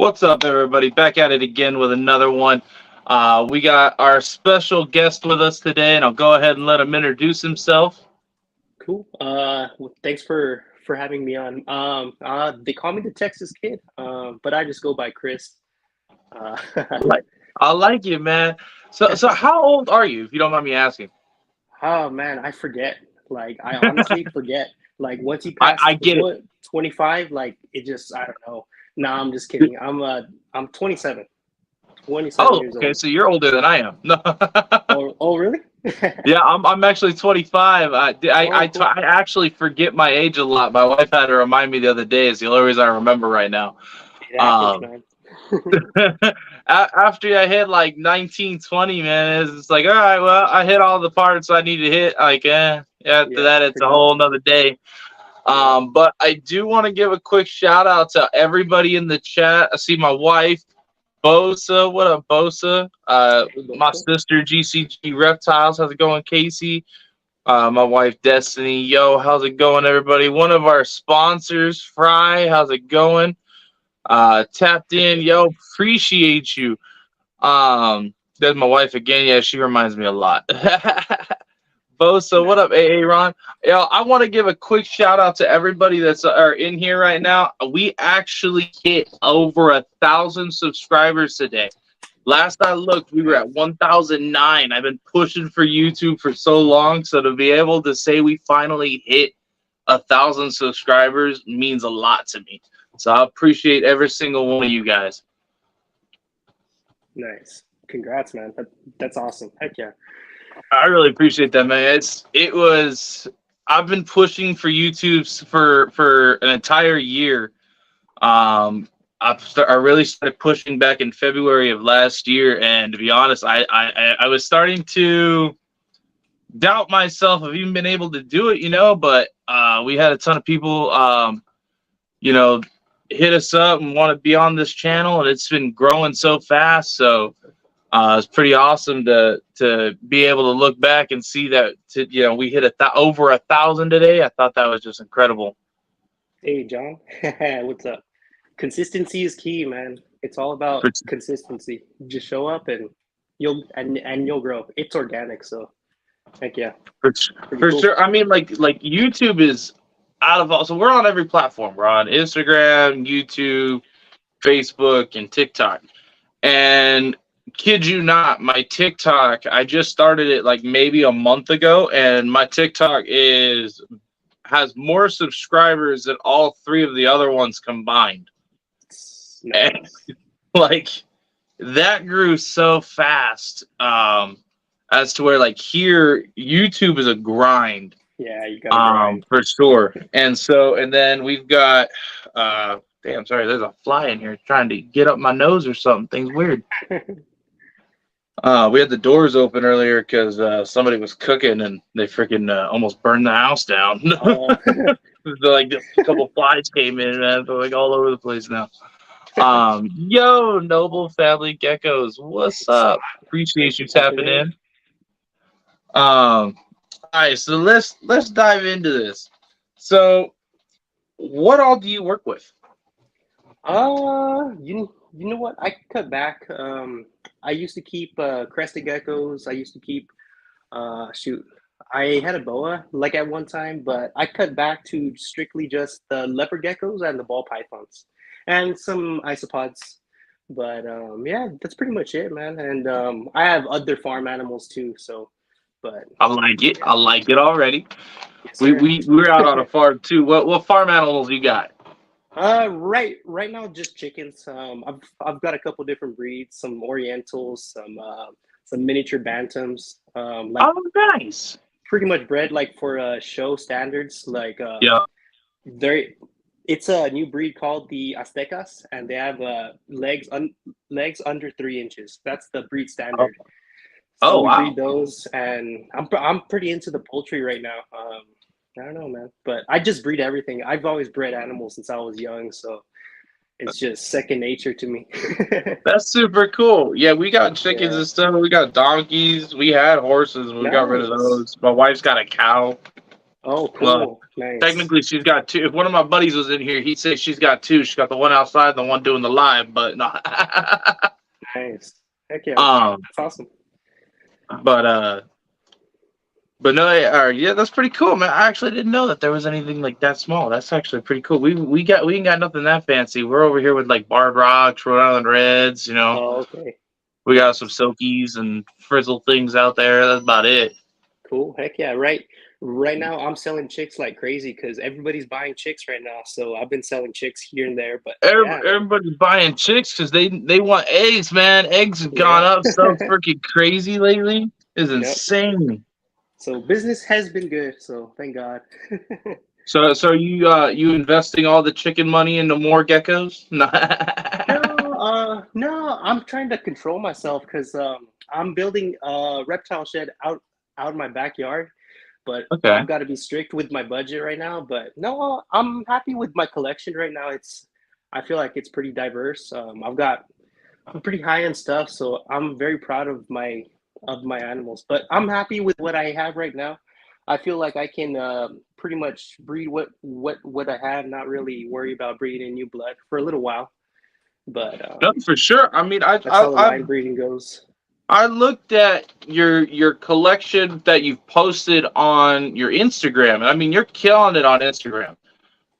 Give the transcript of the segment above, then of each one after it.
What's up, everybody? Back at it again with another one. We got our special guest with us today, and I'll go ahead and let him introduce himself. Cool. Thanks for having me on. They call me the Texas Kid, but I just go by Chris. Uh, Like, I like you, man. So how old are you, if you don't mind me asking? oh man, I forget. Like I honestly forget. Like once you I, pass I get it. 25, like it just I don't know. Nah, I'm just kidding. I'm 27. 27 Oh, years okay. old. So you're older than I am. No. Oh really? Yeah, I'm actually 25. Oh cool. I actually forget my age a lot. My wife had to remind me the other day. It's the only reason I remember right now. It happens, Um, man. After I hit like 19, 20, man, it's like, all right, well, I hit all the parts I need to hit. Like, yeah, after Yeah, that, it's a pretty much. whole nother day. Yeah. But I do want to give a quick shout out to everybody in the chat. I see my wife, Bosa. What up, Bosa? Hey, My Bosa. sister, GCG Reptiles. How's it going, Casey? My wife, Destiny. Yo, how's it going, everybody? One of our sponsors, Fry. How's it going? Tapped in. Yo, appreciate you. There's my wife again. Yeah, she reminds me a lot. Bosa, what Nice. up, AA Ron? Yo, I want to give a quick shout out to everybody that's are in here right now. We actually hit over 1,000 subscribers today. Last I looked, we were at Nice. 1,009. I've been pushing for YouTube for so long, so to be able to say we finally hit 1,000 subscribers means a lot to me. So I appreciate every single one of you guys. Nice. Congrats, man. That's awesome. Heck yeah. I really appreciate that, man. It was I've been pushing for YouTube for an entire year. I really started pushing back in February of last year, and to be honest, I was starting to doubt myself of even being able to do it, But we had a ton of people, you know, hit us up and want to be on this channel, and it's been growing so fast. So it's pretty awesome to be able to look back and see that we hit over 1,000 today. I thought that was just incredible. Hey, John. What's up? Consistency is key, man. It's all For, about consistency. Just show up and you'll grow. It's organic, so heck yeah, for, pretty for cool. sure. I mean, like YouTube is out of all. So we're on every platform. We're on Instagram, YouTube, Facebook, and TikTok. And kid you not, my TikTok, I just started it like maybe a month ago, and my TikTok has more subscribers than all three of the other ones combined. And Nice. like that grew so fast, as to where like here YouTube is a grind, Yeah, you gotta grind. for sure. And then we've got damn, sorry, there's a fly in here trying to get up my nose or something. Things weird. We had the doors open earlier because somebody was cooking and they freaking almost burned the house down. Oh, Like a couple flies came in, man. They're like all over the place now. Yo, Noble Family Geckos, what's what's up? up? Thanks Appreciate for you tapping tapping in. in. All right, so let's dive into this. So, what all do you work with? You know what? I cut back. I used to keep crested geckos. I used to keep shoot. I had a boa like at one time, but I cut back to strictly just the leopard geckos and the ball pythons, and some isopods. But yeah, that's pretty much it, man. And I have other farm animals too. So, but I like it. yeah, I like it already. yes, We sir. we we're out on a farm too. What farm animals you got? Right now just chickens. I've got a couple different breeds, some Orientals, some miniature bantams. Like Oh, nice. pretty much bred like for show standards. Like Yeah. they're it's a new breed called the Aztecas, and they have legs under 3 inches. That's the breed Oh, standard. So oh we breed wow. those, and I'm pretty into the poultry right now. I don't know, man, but I just breed everything. I've always bred animals since I was young, so it's just second nature to me. That's super cool. Yeah, we got chickens Yeah, and stuff. We got donkeys. We had horses. We got rid of nice. those. My wife's got a cow. Oh, Well, cool. Nice. technically she's got two. If one of my buddies was in here, he'd say she's got two. She's got the one outside and the one doing the live, but no. Nice. Heck yeah. um, That's awesome. but no, yeah, that's pretty cool, man. I actually didn't know that there was anything like that small. That's actually pretty cool. We ain't got nothing that fancy. We're over here with like Barred Rocks, Rhode Island Reds. You know, Oh, okay. we got some Silkies and Frizzle things out there. That's about it. Cool. Heck yeah. Right now I'm selling chicks like crazy because everybody's buying chicks right now. So I've been selling chicks here and there. But yeah, man. Everybody's buying chicks because they want eggs, man. Eggs have gone Yeah. up so freaking crazy lately. It's Yep. insane. So business has been good. So thank God. So you investing all the chicken money into more geckos? No. No, I'm trying to control myself because I'm building a reptile shed out in my backyard, but Okay. I've got to be strict with my budget right now. But no, I'm happy with my collection right now. I feel like it's pretty diverse. I've got pretty high end stuff, so I'm very proud of my animals. But I'm happy with what I have right now. I feel like I can pretty much breed what I have, not really worry about breeding new blood for a little while. But No, for sure. I mean, that's how the line breeding goes. I looked at your collection that you've posted on your Instagram, and I mean, you're killing it on Instagram.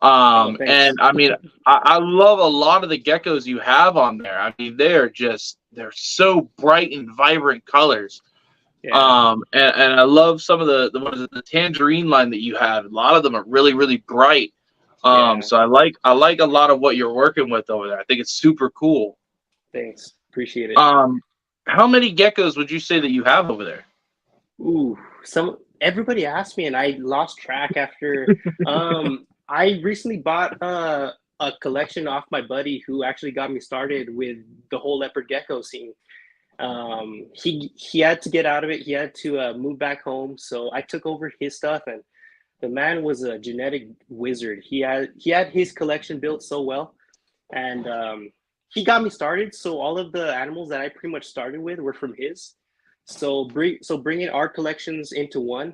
Oh, And thanks. I mean, I love a lot of the geckos you have on there. I mean, they're so bright and vibrant colors. Yeah, And I love some of the what is it, the tangerine line that you have. A lot of them are really, really bright. yeah, So I like a lot of what you're working with over there. I think it's super cool. thanks. Appreciate it. Um, how many geckos would you say that you have over there? Ooh, everybody asked me, and I lost track after. I recently bought a collection off my buddy who actually got me started with the whole leopard gecko scene. He had to get out of it. He had to move back home, so I took over his stuff, and the man was a genetic wizard. He had his collection built so well, and he got me started. So all of the animals that I pretty much started with were from his. So bringing our collections into one,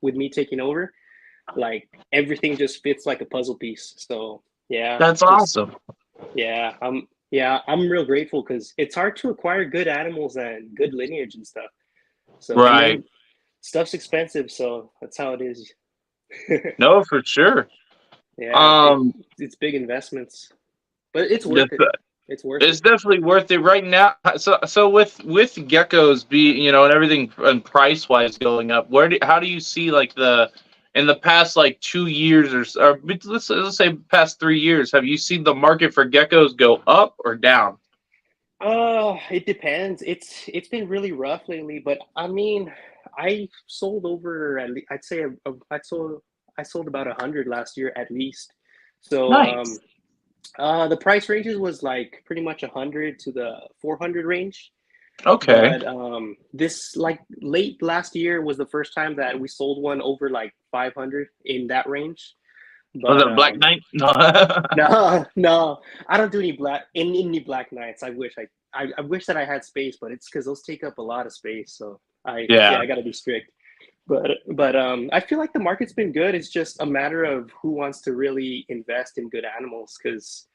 with me taking over, like everything just fits like a puzzle piece. So yeah, That's just awesome. I'm real grateful because it's hard to acquire good animals and good lineage and stuff. So and Right. then stuff's expensive, so that's how it is. No, for sure. Yeah, Um, it's big investments, but it's the, worth it. It's worth it's it. definitely worth it right now. So with geckos and everything and price wise going up, how do you see like the in the past like 2 years or let's say past 3 years, have you seen the market for geckos go up or down? It depends. It's been really rough lately, but I mean, I sold over at least, I'd say I sold about 100 last year at least. So Nice. the price ranges was like pretty much 100 to the 400 range. Okay. But this like late last year was the first time that we sold one over like 500 in that range. Was But it a Black Knight? No. no, I don't do any black nights. I wish that I had space, but it's because those take up a lot of space. So Yeah. I got to be strict. But I feel like the market's been good. It's just a matter of who wants to really invest in good animals because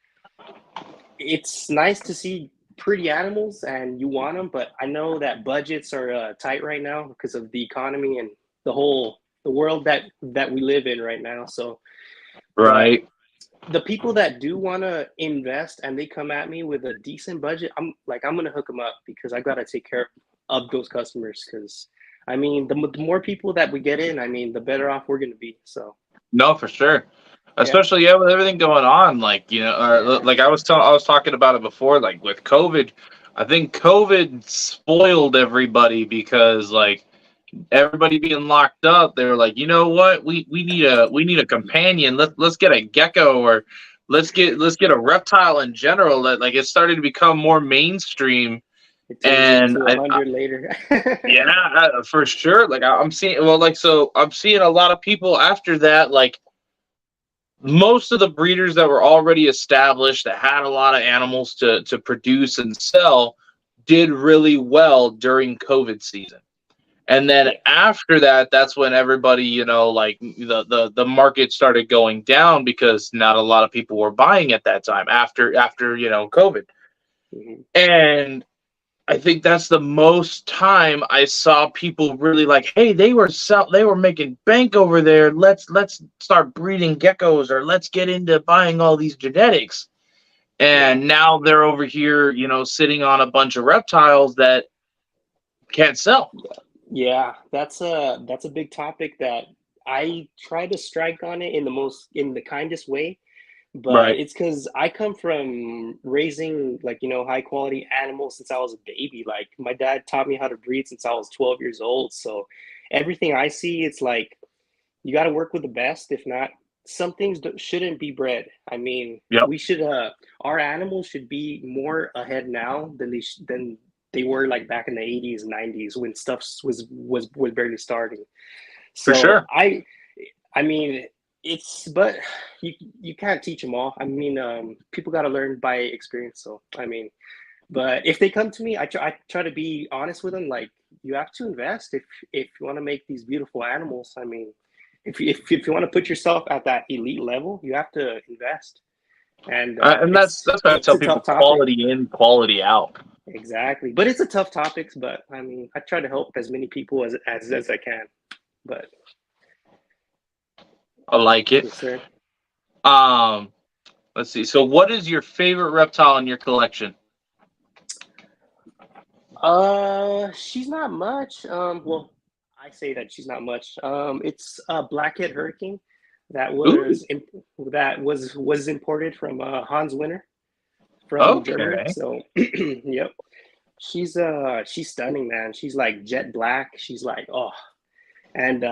it's nice to see pretty animals and you want them, but I know that budgets are tight right now because of the economy and the world that we live in right now. So, but Right. the people that do want to invest and they come at me with a decent budget, I'm gonna hook them up because I gotta take care of those customers. Because I mean, the more people that we get in, I mean, the better off we're gonna be. So No, for sure. yeah, Especially with everything going on, like or yeah, like I was talking about it before, like with COVID. I think COVID spoiled everybody because like everybody being locked up, they were like, you know what, we need a companion. Let's get a gecko or let's get a reptile in general. That like it started to become more mainstream, it turns and into 100 later. yeah, for sure. Like I'm seeing, well, like so I'm seeing a lot of people after that, like most of the breeders that were already established that had a lot of animals to produce and sell did really well during COVID season. And then Yeah. after that, that's when everybody, like the market started going down because not a lot of people were buying at that time after COVID. Hmm. And I think that's the most time I saw people really like, hey, they were making bank over there. Let's start breeding geckos, or let's get into buying all these genetics. Yeah. And now they're over here, sitting on a bunch of reptiles that can't sell. Yeah, that's a big topic that I try to strike on it in the kindest way, but Right. it's because I come from raising like high quality animals since I was a baby. Like my dad taught me how to breed since I was 12 years old. So everything I see, it's like you got to work with the best. If not, some things shouldn't be bred. I mean, Yep. we should our animals should be more ahead now than they were like back in the 80s and 90s when stuff was barely starting. For So sure. I mean, it's but you can't teach them all. I mean, people got to learn by experience. So I mean, but if they come to me, I try to be honest with them. Like you have to invest if you want to make these beautiful animals. I mean, if you want to put yourself at that elite level, you have to invest. And And that's why I it's tell a people tough topic. quality in, quality out. Exactly, but it's a tough topic. But I mean, I try to help as many people as I can. But I like it. yes, sir. Um, let's see. So, what is your favorite reptile in your collection? She's not much. Well, I say that she's not much. It's a blackhead hurricane that Ooh, was imported from Hans Winter from Germany. okay. So, yep. She's stunning, man. She's like jet black. She's like, oh. And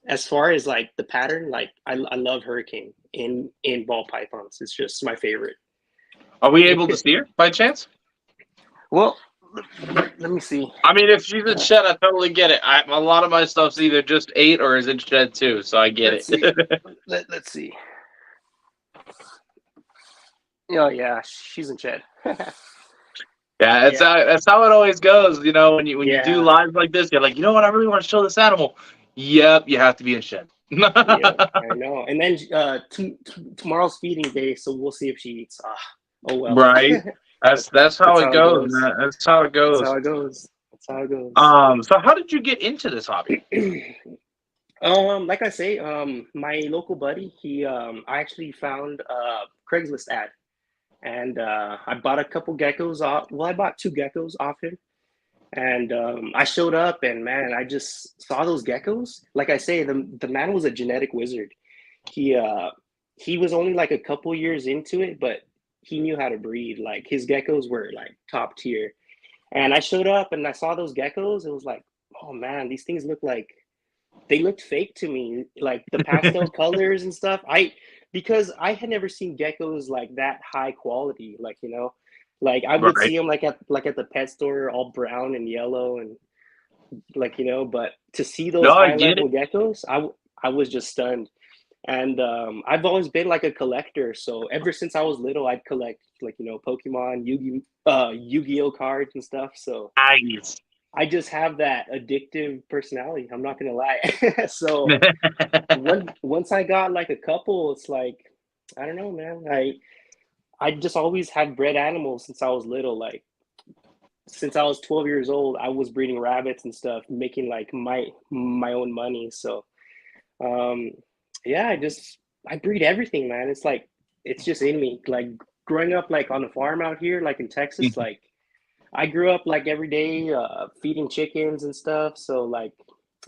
as far as like the pattern, like I love hurricane in ball pythons. It's just my favorite. Are we able to see her by chance? Well, let me see. I mean, if she's in Uh, shed, I totally get it. A lot of my stuff's either just 8 or is in shed too, so I get let's see. it. Let's see. Oh yeah, she's in shed. Yeah, Yeah, that's how it always goes. When you do yeah, lives like this, you're like, you know what? I really want to show this animal. Yep, you have to be in shed. yeah. I know. And then tomorrow's feeding day, so we'll see if she eats. Ah, oh well. Right. That's how That's it how it goes, goes. man. That's how it That's how goes. it goes. That's how it goes. So how did you get into this hobby? Like I say, my local buddy, I actually found a Craigslist ad, and I bought a couple geckos off. Well, I bought two geckos off him, and I showed up, and man, I just saw those geckos. Like I say, the man was a genetic wizard. He uh, he was only like a couple years into it, but he knew how to breed. Like his geckos were like top tier. And I showed up and I saw those geckos. It was like, oh man, these things look like they looked fake to me, like the pastel colors and stuff. Because I had never seen geckos like that high quality, like like I would Right. see them like at the pet store, all brown and yellow and like but to see No, those I high get it. level geckos, I was just stunned. And I've always been like a collector, so ever since I was little, I'd collect like Pokemon, Yu-Gi-Oh cards and stuff. So Nice. I just have that addictive personality. I'm not gonna lie. So once I got like a couple, it's like I don't know, man. I just always had bred animals since I was little. Like since I was 12 years old, I was breeding rabbits and stuff, making like my own money. So um, yeah, I breed everything, man. It's like it's just in me. Like growing up like on a farm out here, like in Texas, like I grew up like every day feeding chickens and stuff. So like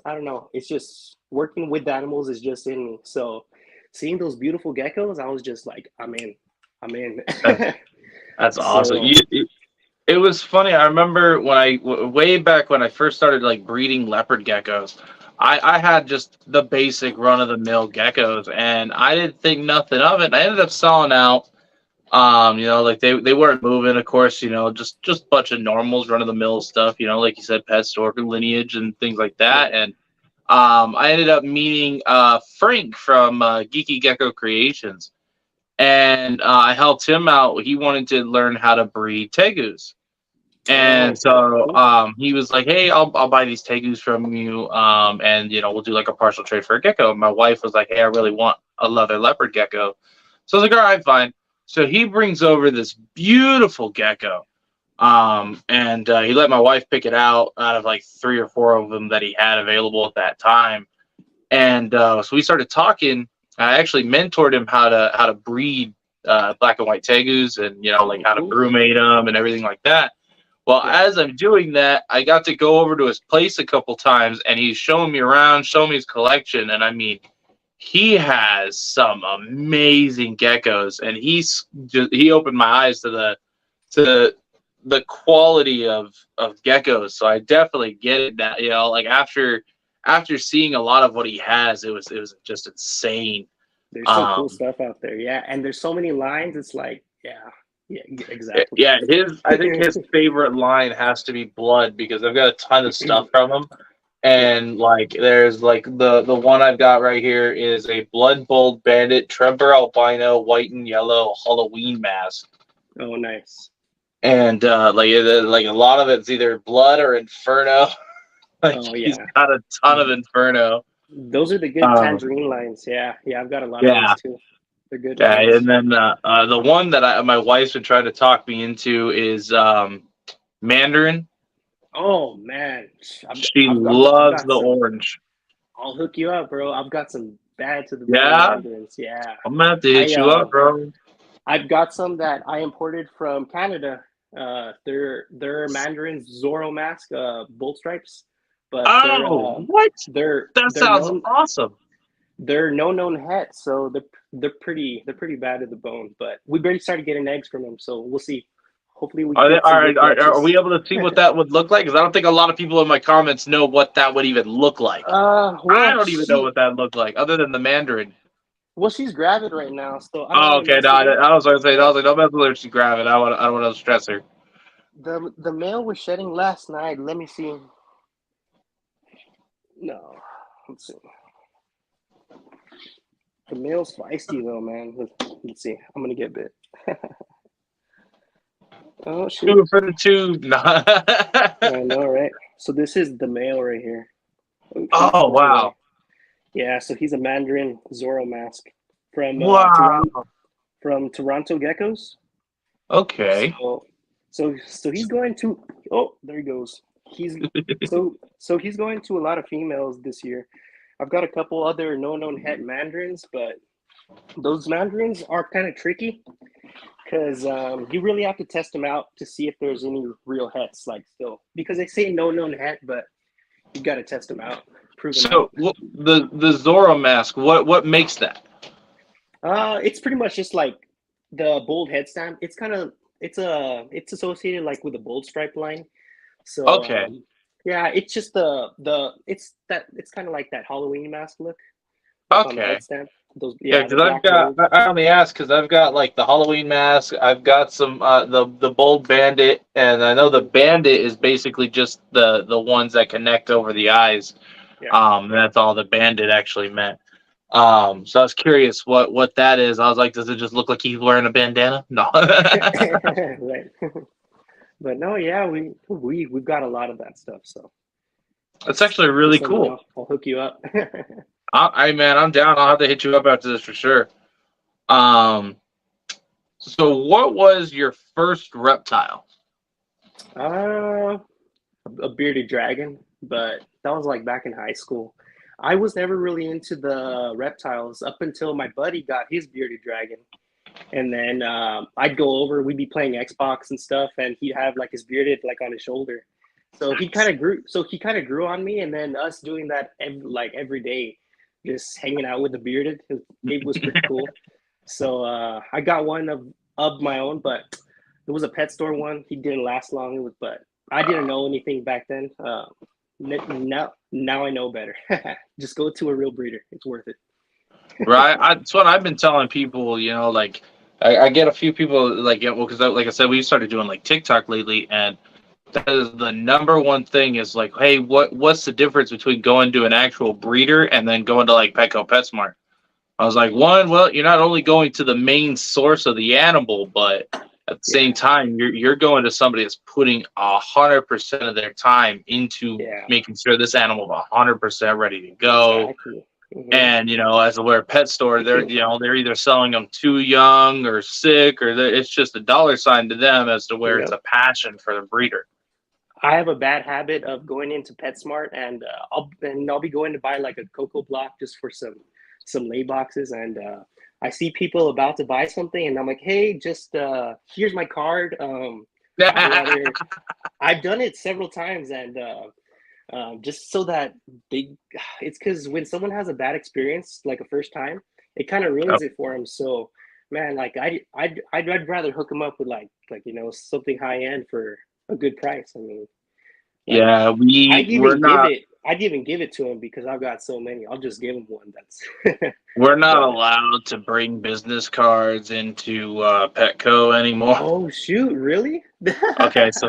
I don't know. It's just working with animals is just in me. So seeing those beautiful geckos, I was just like, I'm in. I'm in. That's awesome. So It was funny. I remember way back when I first started like breeding leopard geckos. I had just the basic run of the mill geckos, and I didn't think nothing of it. I ended up selling out. Like they weren't moving, of course. Just bunch of normals, run of the mill stuff. Like you said, pet store lineage and things like that. yeah. And I ended up meeting Frank from Geeky Gecko Creations, and I helped him out. He wanted to learn how to breed tegus. And Oh, so cool. he was like, "Hey, I'll buy these tegus from you, and we'll do like a partial trade for a gecko." And my wife was like, "Hey, I really want a leather leopard gecko." So I was like, "All right, fine." So he brings over this beautiful gecko, and he let my wife pick it out of like three or four of them that he had available at that time. And so we started talking. I actually mentored him how to breed black and white tegus, and like Oh, how to cool. brumate them and everything like that. Well, Yeah. as I'm doing that, I got to go over to his place a couple times, and he's showing me around, showing me his collection, and I mean, he has some amazing geckos, and he opened my eyes to the quality of geckos. So I definitely get it that like after seeing a lot of what he has, it was just insane. There's some cool Um, stuff out there. Yeah, and there's so many lines. It's like, yeah, yeah, exactly. Yeah, I think his favorite line has to be blood because I've got a ton of stuff from him. Yeah. And like there's like the one I've got right here is a blood bold bandit Tremper albino white and yellow Halloween mask. Oh, nice. And like a lot of it's either blood or inferno. Like Oh, he's yeah. got a ton of inferno. Those are the good Um, tangerine lines. Yeah, yeah, I've got a lot of yeah. those too. They're good Yeah, lines. and then the one that my wife's been trying to talk me into is Mandarin. Oh man, She I've loves got the some. orange. I'll hook you up, bro. I've got some bad to the bone Yeah, mandarins. Yeah, I'm gonna have to I hit you up, bro. I've got some that I imported from Canada. They're mandarins Zorro mask, bull stripes, but Oh, what? That they're sounds known awesome. they're no known het, so they're pretty bad to the bone. But we barely started getting eggs from them, so we'll see. Hopefully, we Are they get some good are batches. we able to see what that would look like? Because I don't think a lot of people in my comments know what that would even look like. I Well, don't even know what that looked like, other than the Mandarin. she's gravid right now, so I don't Oh, want to okay. mess No, with her. I was going to say, I But was like, don't mess with her. She grab it. I don't want to stress her. the male was shedding last night. Let me see. No, let's see. The male's feisty though, man. Let's see. I'm gonna get bit. Oh shoot! Two for the tube. I know, right? So this is the male right here. Oh shoot! Oh, Went too wow. high. Yeah. So he's a Mandarin Zorro mask from Wow. Toronto Geckos. Okay. So he's going to. Oh, there he goes. He's going to a lot of females this year. I've got a couple other no known het mandarins, but those mandarins are kind of tricky because you really have to test them out to see if there's any real hets, like still because they say no known het, but you got to test them out, prove them out. So the Zorro mask, what makes that? It's pretty much just like the bold head stamp. It's associated like with the bold stripe line. So Okay. yeah, it's just it's kind of like that Halloween mask look, like on the Okay. head stamp. Those Yeah, yeah, the because I've black got gold. I only asked because I've got like the Halloween mask. I've got some the bold bandit, and I know the bandit is basically just the ones that connect over the eyes. Yeah. That's all the bandit actually meant. So I was curious what that is. I was like, does it just look like he's wearing a bandana? No. Right. But no, yeah, we've got a lot of that stuff. So That's actually really just let me cool. know. I'll hook you up. Man, I'm down. I'll have to hit you up after this for sure. Um, so what was your first reptile? uh, a bearded dragon, but that was like back in high school. I was never really into the reptiles up until my buddy got his bearded dragon. And then I'd go over, we'd be playing Xbox and stuff, and he'd have like his bearded like on his shoulder. So he kind Nice. of grew. So he kind of grew on me, and then us doing that every day, just hanging out with the bearded, it was pretty cool. So I got one of my own, but it was a pet store one. He didn't last long. It was, but I didn't know anything back then. Now I know better. Just go to a real breeder. It's worth it. Right. That's what I've been telling people. Like I get a few people like, well, because like I said, we started doing like TikTok lately, and that is the number one thing is like, hey, what's the difference between going to an actual breeder and then going to like Petco PetSmart? I was like, one, well, you're not only going to the main source of the animal, but At the same Yeah. time, you're going to somebody that's putting 100% of their time into Yeah. making sure this animal is 100% ready to go. Exactly. And as a where pet store, they're either selling them too young or sick, or it's just a dollar sign to them as to where it's Yep. a passion for the breeder. I have a bad habit of going into PetSmart and I'll be going to buy like a Cocoa Block just for some lay boxes and I see people about to buy something and I'm like, hey, just here's my card. I'd rather I've done it several times and just so that they it's because when someone has a bad experience like a first time, it kind of ruins it for them. So man, like I'd rather hook them up with like something high end for a good price. I mean, like Yeah, we're not I'd even give it to him because I've got so many. I'll just give him one. That's we're not but allowed to bring business cards into Petco anymore. oh shoot, really? So I Did you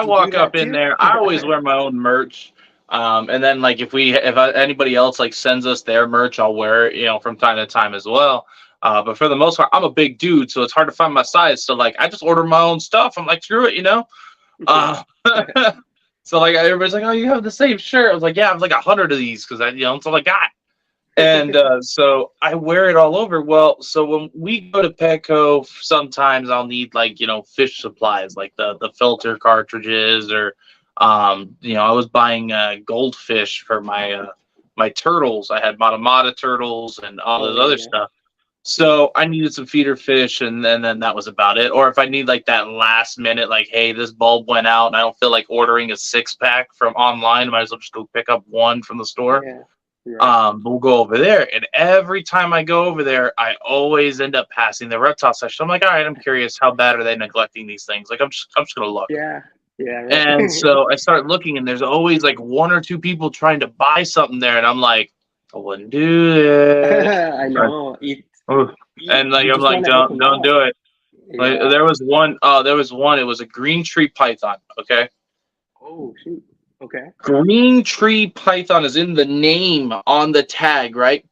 do walk up that in too? there. I always wear my own merch, and then like anybody else like sends us their merch, I'll wear it, from time to time as well. But for the most part, I'm a big dude, so it's hard to find my size. So like, I just order my own stuff. I'm like, screw it. Yeah. Uh, so like everybody's like, oh, you have the same shirt. I was like, yeah, I have like 100 of these because that's all I got. And so I wear it all over. Well, so when we go to Petco, sometimes I'll need like fish supplies, like the filter cartridges, or I was buying goldfish for my turtles. I had Matamata turtles and all Oh this yeah, other yeah. stuff. So I needed some feeder fish, and then that was about it. Or if I need like that last minute, like, hey, this bulb went out, and I don't feel like ordering a 6-pack from online, might as well just go pick up one from the store. Yeah. Right. We'll go over there, and every time I go over there, I always end up passing the reptile section. I'm like, all right, I'm curious, how bad are they neglecting these things? Like, I'm just gonna look. Yeah. Yeah, And right. so I start looking, and there's always like one or two people trying to buy something there, and I'm like, I wouldn't do it. I know. Ugh. And like You I'm just like, want to help don't them don't out. do it. Like Yeah. there was one. It was a green tree python. Okay, Oh shoot. Okay. green tree python is in the name on the tag, right?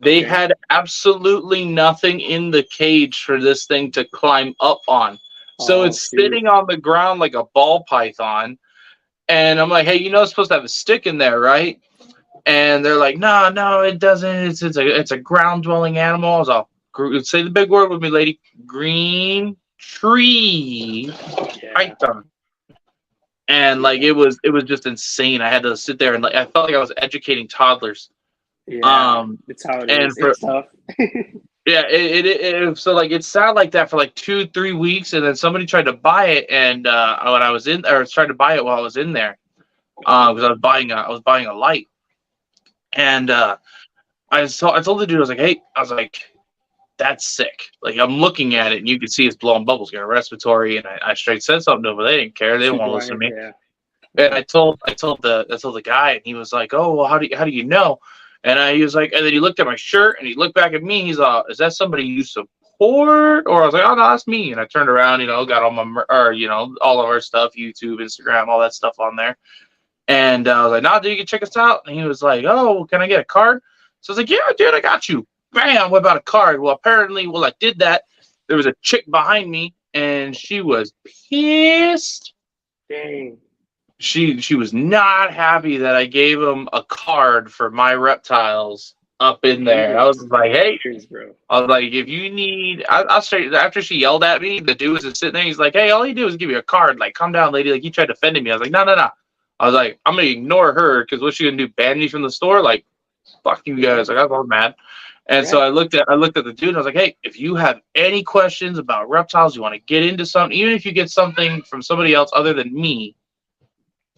They Okay. had absolutely nothing in the cage for this thing to climb up on. So Oh it's shoot. sitting on the ground like a ball python. And I'm like, hey, it's supposed to have a stick in there, right? And they're like, no, no, it doesn't. It's a ground dwelling animal. I was all, say the big word with me, lady. Green tree Yeah. python. And like Yeah. it was just insane. I had to sit there and like I felt like I was educating toddlers. Yeah. Um, It's how it and is. for It's tough. yeah, so like it sat like that for like 2-3 weeks, and then somebody tried to buy it, and when I was in, or tried to buy it while I was in there, because I was buying a light, and I told the dude, I was like, hey, that's sick. Like I'm looking at it, and you can see it's blowing bubbles, got a respiratory, and I straight said something to them, but they didn't care. They didn't want to listen Supervisor. to me. Yeah. And Yeah. I told the guy, and he was like, "Oh, well, how do you know?" And he was like, and then he looked at my shirt, and he looked back at me. He's "Is that somebody you support?" Or I was like, "Oh no, that's me." And I turned around, got all my all of our stuff, YouTube, Instagram, all that stuff on there. And I was like, "No, dude, you can check us out." And he was like, "Oh, can I get a card?" So I was like, "Yeah, dude, I got you." Bam! What about a card? Well, apparently, I did that. There was a chick behind me, and she was pissed. Dang. She was not happy that I gave him a card for my reptiles up in there. I Jeez. was like, hey, Cheers, bro. I was like, if you need, I'll straight after she yelled at me, the dude was just sitting there. He's like, hey, all you do is give you a card. Like, calm down, lady. Like, you tried defending me. I was like, no, no, no. I was like, I'm gonna ignore her because what's she gonna do? Ban me from the store? Like, fuck you Yeah. guys. Like, I was all mad. And so Right. I looked at the dude and I was like, hey, if you have any questions about reptiles, you want to get into something, even if you get something from somebody else other than me,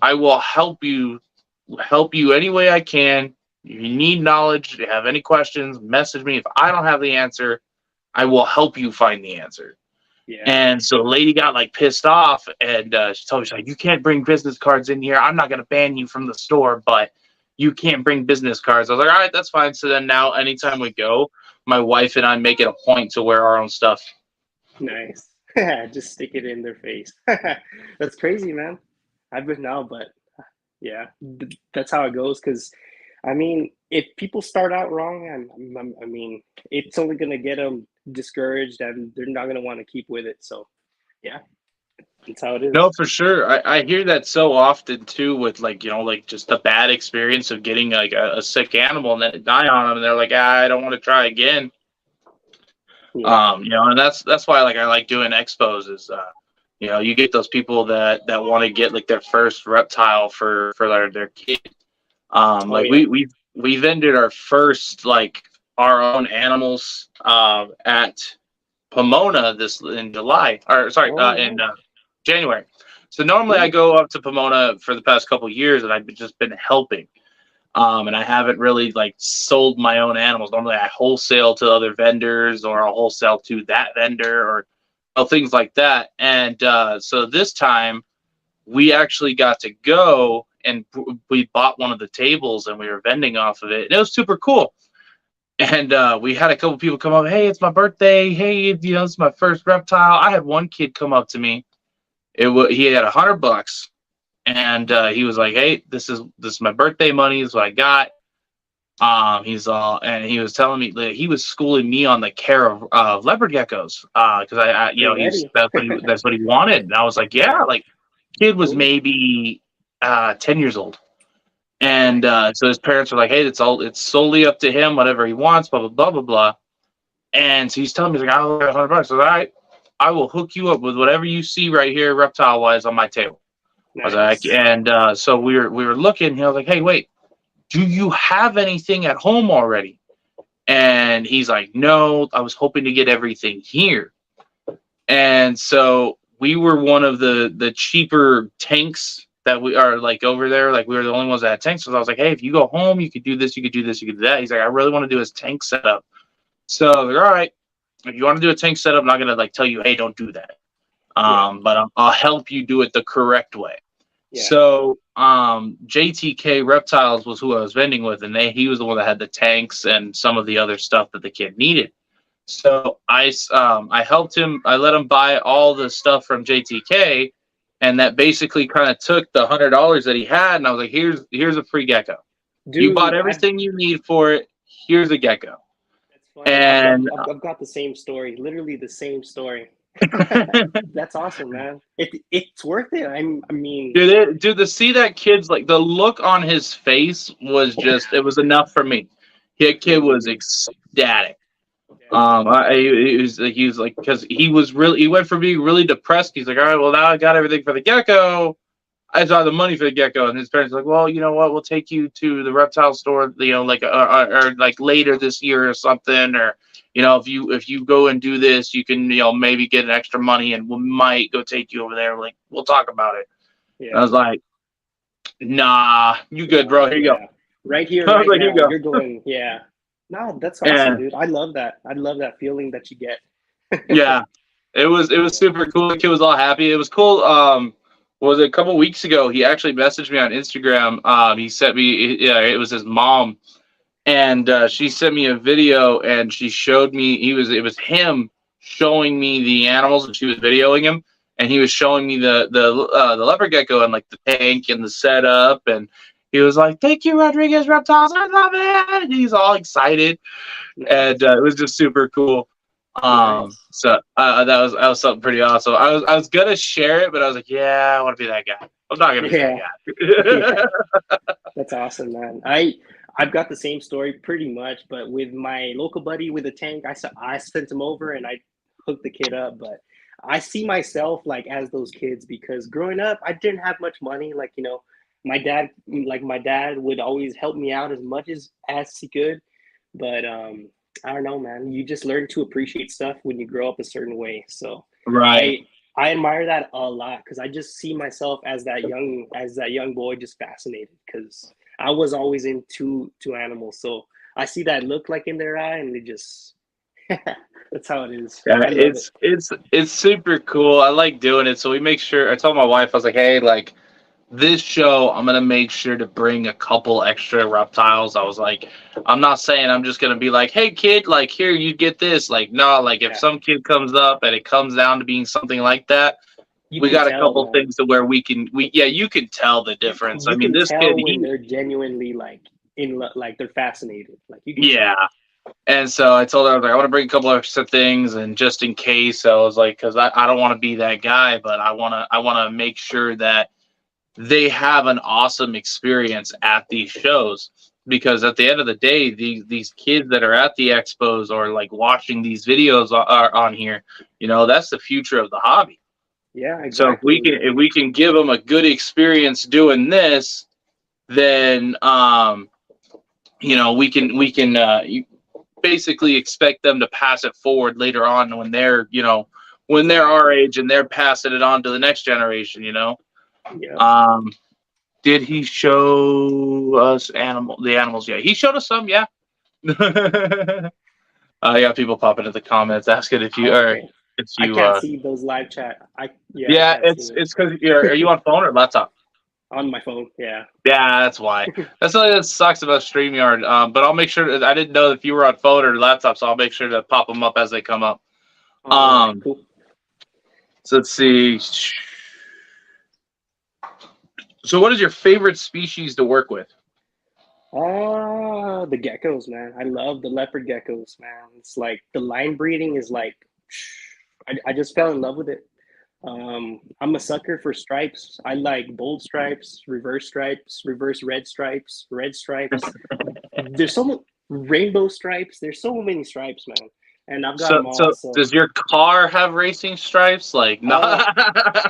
I will help you any way I can. If you need knowledge, if you have any questions, message me. If I don't have the answer, I will help you find the answer. Yeah. And so the lady got like pissed off, and she told me, she's like, you can't bring business cards in here. I'm not going to ban you from the store, but you can't bring business cards. I was like, all right, that's fine. So then now anytime we go, my wife and I make it a point to wear our own stuff. Nice. Just stick it in their face. That's crazy, man. I've been now, but yeah, that's how it goes. Because, I mean, if people start out wrong, I mean, it's only gonna get them discouraged and they're not gonna want to keep with it. So yeah, that's how it is. No, for sure. I hear that so often too, with like, like just the bad experience of getting like a sick animal and then it die on them, and they're like, I don't want to try again. Yeah. And that's why like I like doing expos is you get those people that want to get like their first reptile for their kid. Oh Like yeah. we vended our first like our own animals at Pomona this in July, or sorry, Oh in nice. January. So normally I Ooh, go up to Pomona for the past couple of years, and I've just been helping. And I haven't really like sold my own animals. Normally I wholesale to other vendors, or I'll wholesale to that vendor, or things like that. And so this time we actually got to go and we bought one of the tables and we were vending off of it. And it was super cool. And we had a couple people come up. Hey, it's my birthday. Hey, it's my first reptile. I had one kid come up to me. He had $100, and he was like, "Hey, this is my birthday money. This is what I got." And he was telling me that he was schooling me on the care of leopard geckos, because already. that's what he wanted. And I was like, "Yeah." Like, kid was Cool. maybe 10 years old. And Nice. so his parents were like, "Hey, it's solely up to him, whatever he wants, blah blah blah blah blah." And so he's telling me, he's like, "I'll get $100." So all right, I will hook you up with whatever you see right here, reptile wise, on my table. I was like, Nice. and so we were looking. He was like, "Hey, wait, do you have anything at home already?" And he's like, "No, I was hoping to get everything here." And so we were one of the cheaper tanks that we are like over there. Like, we were the only ones that had tanks. So I was like, "Hey, if you go home, you could do this, you could do this, you could do that." He's like, "I really want to do his tank setup." So I was like, "All right, if you want to do a tank setup, I'm not gonna like tell you, hey, don't do that. Yeah. But I'll help you do it the correct way." Yeah. So JTK Reptiles was who I was vending with, and he was the one that had the tanks and some of the other stuff that the kid needed. So I helped him. I let him buy all the stuff from JTK, and that basically kind of took the $100 that he had, and I was like, here's a free gecko. You bought Dude, everything you need for it. Here's a gecko. that's funny. And I've got the same story. Literally the same story. That's awesome, man. It's worth it. I mean, dude, to see that kid's like the look on his face was just, it was enough for me. That kid was mm, ecstatic. yeah, He was like, because he went from being really depressed. He's like, all right, well, now I got everything for the gecko. I saw the money for the gecko, and his parents were like, well, you know what? We'll take you to the reptile store, like or like later this year or something, or if you go and do this, you can maybe get an extra money, and we might go take you over there. Like, we'll talk about it. And I yeah. was like, nah, you good, No, bro? Here you go. yeah. Right here, I was right like, here you now. go. You're going, yeah. No, that's awesome, And dude. I love that. I love that feeling that you get. yeah, it was super cool. The kid was all happy. It was cool. Was it a couple weeks ago? He actually messaged me on Instagram. He sent me. Yeah, it was his mom, and she sent me a video, and she showed me. It was him showing me the animals, and she was videoing him, and he was showing me the leopard gecko and like the tank and the setup, and he was like, "Thank you, Rodriguez Reptiles. I love it." And he's all excited, and Nice. it was just super cool. Nice. So that was something pretty awesome. I was gonna share it, but I was like, yeah, I want to be that guy. I'm not gonna be that Yeah. Yeah. guy. That's awesome, man. I've got the same story pretty much, but with my local buddy with a tank, I sent him over and I hooked the kid up. But I see myself like as those kids because growing up, I didn't have much money. Like my dad would always help me out as much as he could. But I don't know, man. You just learn to appreciate stuff when you grow up a certain way. So Right. I admire that a lot because I just see myself as that young boy just fascinated because I was always into animals. So I see that look like in their eye and they just that's how it is. Yeah, I love it. it's super cool. I like doing it. So we make sure. I told my wife, I was like, hey, like, this show, I'm gonna make sure to bring a couple extra reptiles. I was like, I'm not saying I'm just gonna be like, hey kid, like, here, you get this. Like, no, like, if Yeah. some kid comes up and it comes down to being something like that, You we can got a tell, couple man. things to where yeah, you can tell the difference. I You mean, can this kid, tell when they're genuinely like like they're fascinated. Like you can yeah, tell. And so I told her, I was like, I want to bring a couple extra things, and just in case, I was like, because I don't want to be that guy, but I want to make sure that they have an awesome experience at these shows. Because at the end of the day, these kids that are at the expos or like watching these videos are on here, that's the future of the hobby. Yeah, So exactly. if we can give them a good experience doing this, then we can basically expect them to pass it forward later on when they're our Exactly. age and they're passing it on to the next generation. Yep. Um, did he show us the animals? Yeah, he showed us some. Yeah. I got people popping in the comments asking if you Oh, are okay. if I you can't see those live chat. I yeah, can't see it's them it's because are you on phone or laptop? on my phone. Yeah. Yeah, that's why. That's something that sucks about StreamYard. But I'll make sure that I didn't know if you were on phone or laptop, so I'll make sure to pop them up as they come up. All right. Um, Cool. so let's see. So, what is your favorite species to work with? The geckos, man. I love the leopard geckos, man. It's like the line breeding is like, I just fell in love with it. I'm a sucker for stripes. I like bold stripes, reverse red stripes, red stripes. There's so many rainbow stripes. There's so many stripes, man. And I've got So, them all. so So, does your car have racing stripes? Like, no. uh,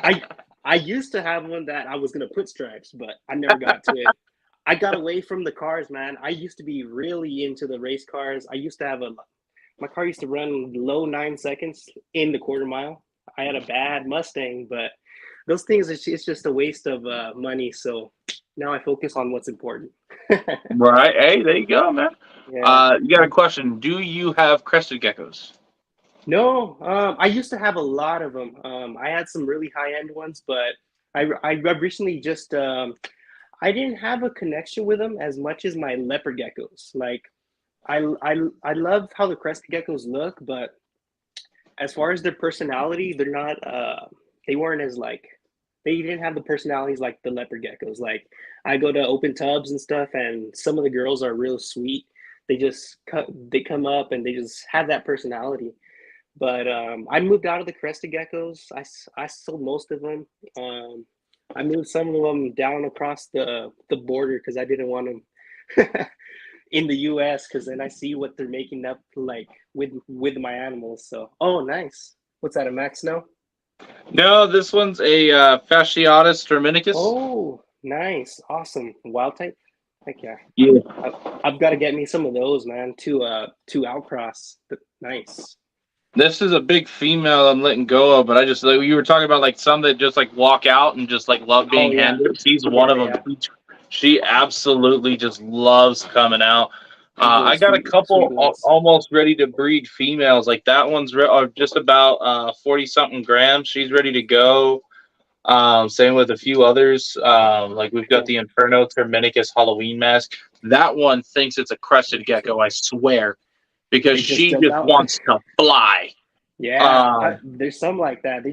I I used to have one that I was gonna put stripes, but I never got to it. I got away from the cars, man. I used to be really into the race cars. I used to have my car used to run low 9 seconds in the quarter mile. I had a bad Mustang, but those things it's just a waste of money. So now I focus on what's important. Right. Hey, there you go, man. Yeah. You got a question? Do you have crested geckos? No, I used to have a lot of them. I had some really high end ones, but I recently just I didn't have a connection with them as much as my leopard geckos. Like I love how the crested geckos look, but as far as their personality, they're not they weren't as like they didn't have the personalities like the leopard geckos. Like I go to open tubs and stuff, and some of the girls are real sweet. They come up and they just have that personality. But I moved out of the crested geckos. I sold most of them. Um, I moved some of them down across the border because I didn't want them in the U.S. because then I see what they're making up like with my animals. So, oh, nice. What's that? A Max Snow? No, this one's a Fasciatus terminicus. Oh, nice, awesome. Wild type. Heck yeah. Yeah. I, I've got to get me some of those, man. To outcross. Nice. This is a big female I'm letting go of, but I just like you were talking about like some that just like walk out and just like love Oh being yeah, handled. She's one yeah, of them. yeah. She absolutely just loves coming out. Those little I got a sweet couple ones. almost ready to breed females. Like that one's just about 40 something grams. She's ready to go. Same with a few others. Like we've got Yeah, the Inferno Terminicus Halloween mask. That one thinks it's a crested gecko, I swear, because they just she jump just out. wants to fly. Yeah, Um, there's some like that.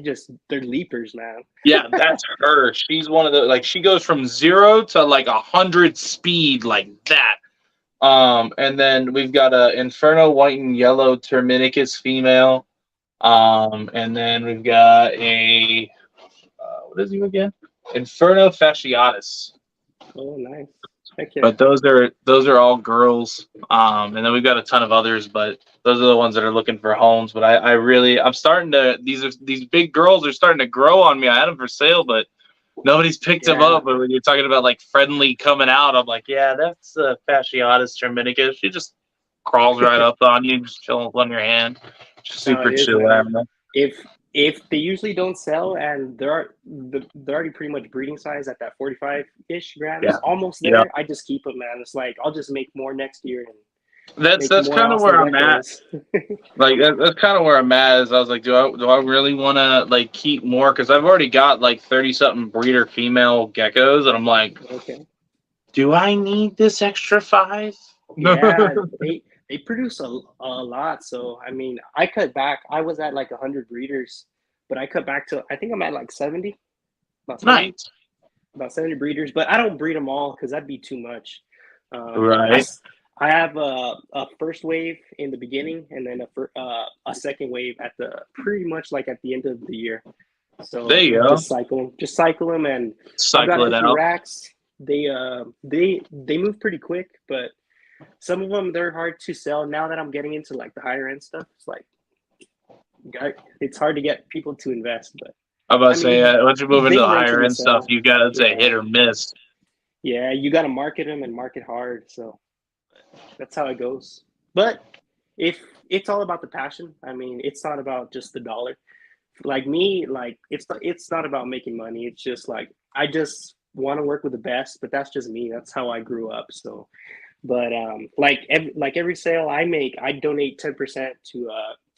They're leapers, man. yeah, that's her. She's one of the like she goes from 0 to like 100 speed like that. And then we've got a Inferno white and yellow Terminicus female. And then we've got a what is he again? Inferno fasciatus. Oh, nice. Heck yeah. But those are all girls. And then we've got a ton of others, but those are the ones that are looking for homes. But I'm starting to these big girls are starting to grow on me. I had them for sale, but nobody's picked them Yeah. up. But when you're talking about like friendly coming out, I'm like, yeah, that's Fasciatus terminicus. She just crawls right up on you, just chilling on your hand. That's how Super it is, chill man. animal. If if they usually don't sell and they're already pretty much breeding size at that 45-ish Yeah, grams, almost yeah. there, I just keep them, man. It's like I'll just make more next year and That's make that's more kind of awesome where I'm at. geckos. Like that's kind of where I'm at. Is I was like, do I really want to like keep more? Because I've already got like 30 something breeder female geckos, and I'm like, Okay. do I need this extra five? Yeah, they produce a lot. So I mean, I cut back. I was at like 100 breeders, but I cut back to I think I'm at like 70, about 70, Nice, about 70 breeders. But I don't breed them all because that'd be too much. Um, I right? I have a first wave in the beginning, and then a second wave at the pretty much like at the end of the year. There So you go. just cycle them, and I've got Cycle it empty out. racks. They move pretty quick, but some of them they're hard to sell. Now that I'm getting into like the higher end stuff, it's like it's hard to get people to invest. But I'm about I to say, mean, once you move into they the higher eventually end stuff, sell. you got to say Yeah, hit or miss. yeah, you got to market them and market hard. So that's how it goes. But if it's all about the passion, I mean, it's not about just the dollar. Like me, like it's not about making money. It's just like I just want to work with the best, but that's just me. That's how I grew up. So, but like every sale I make, I donate 10% to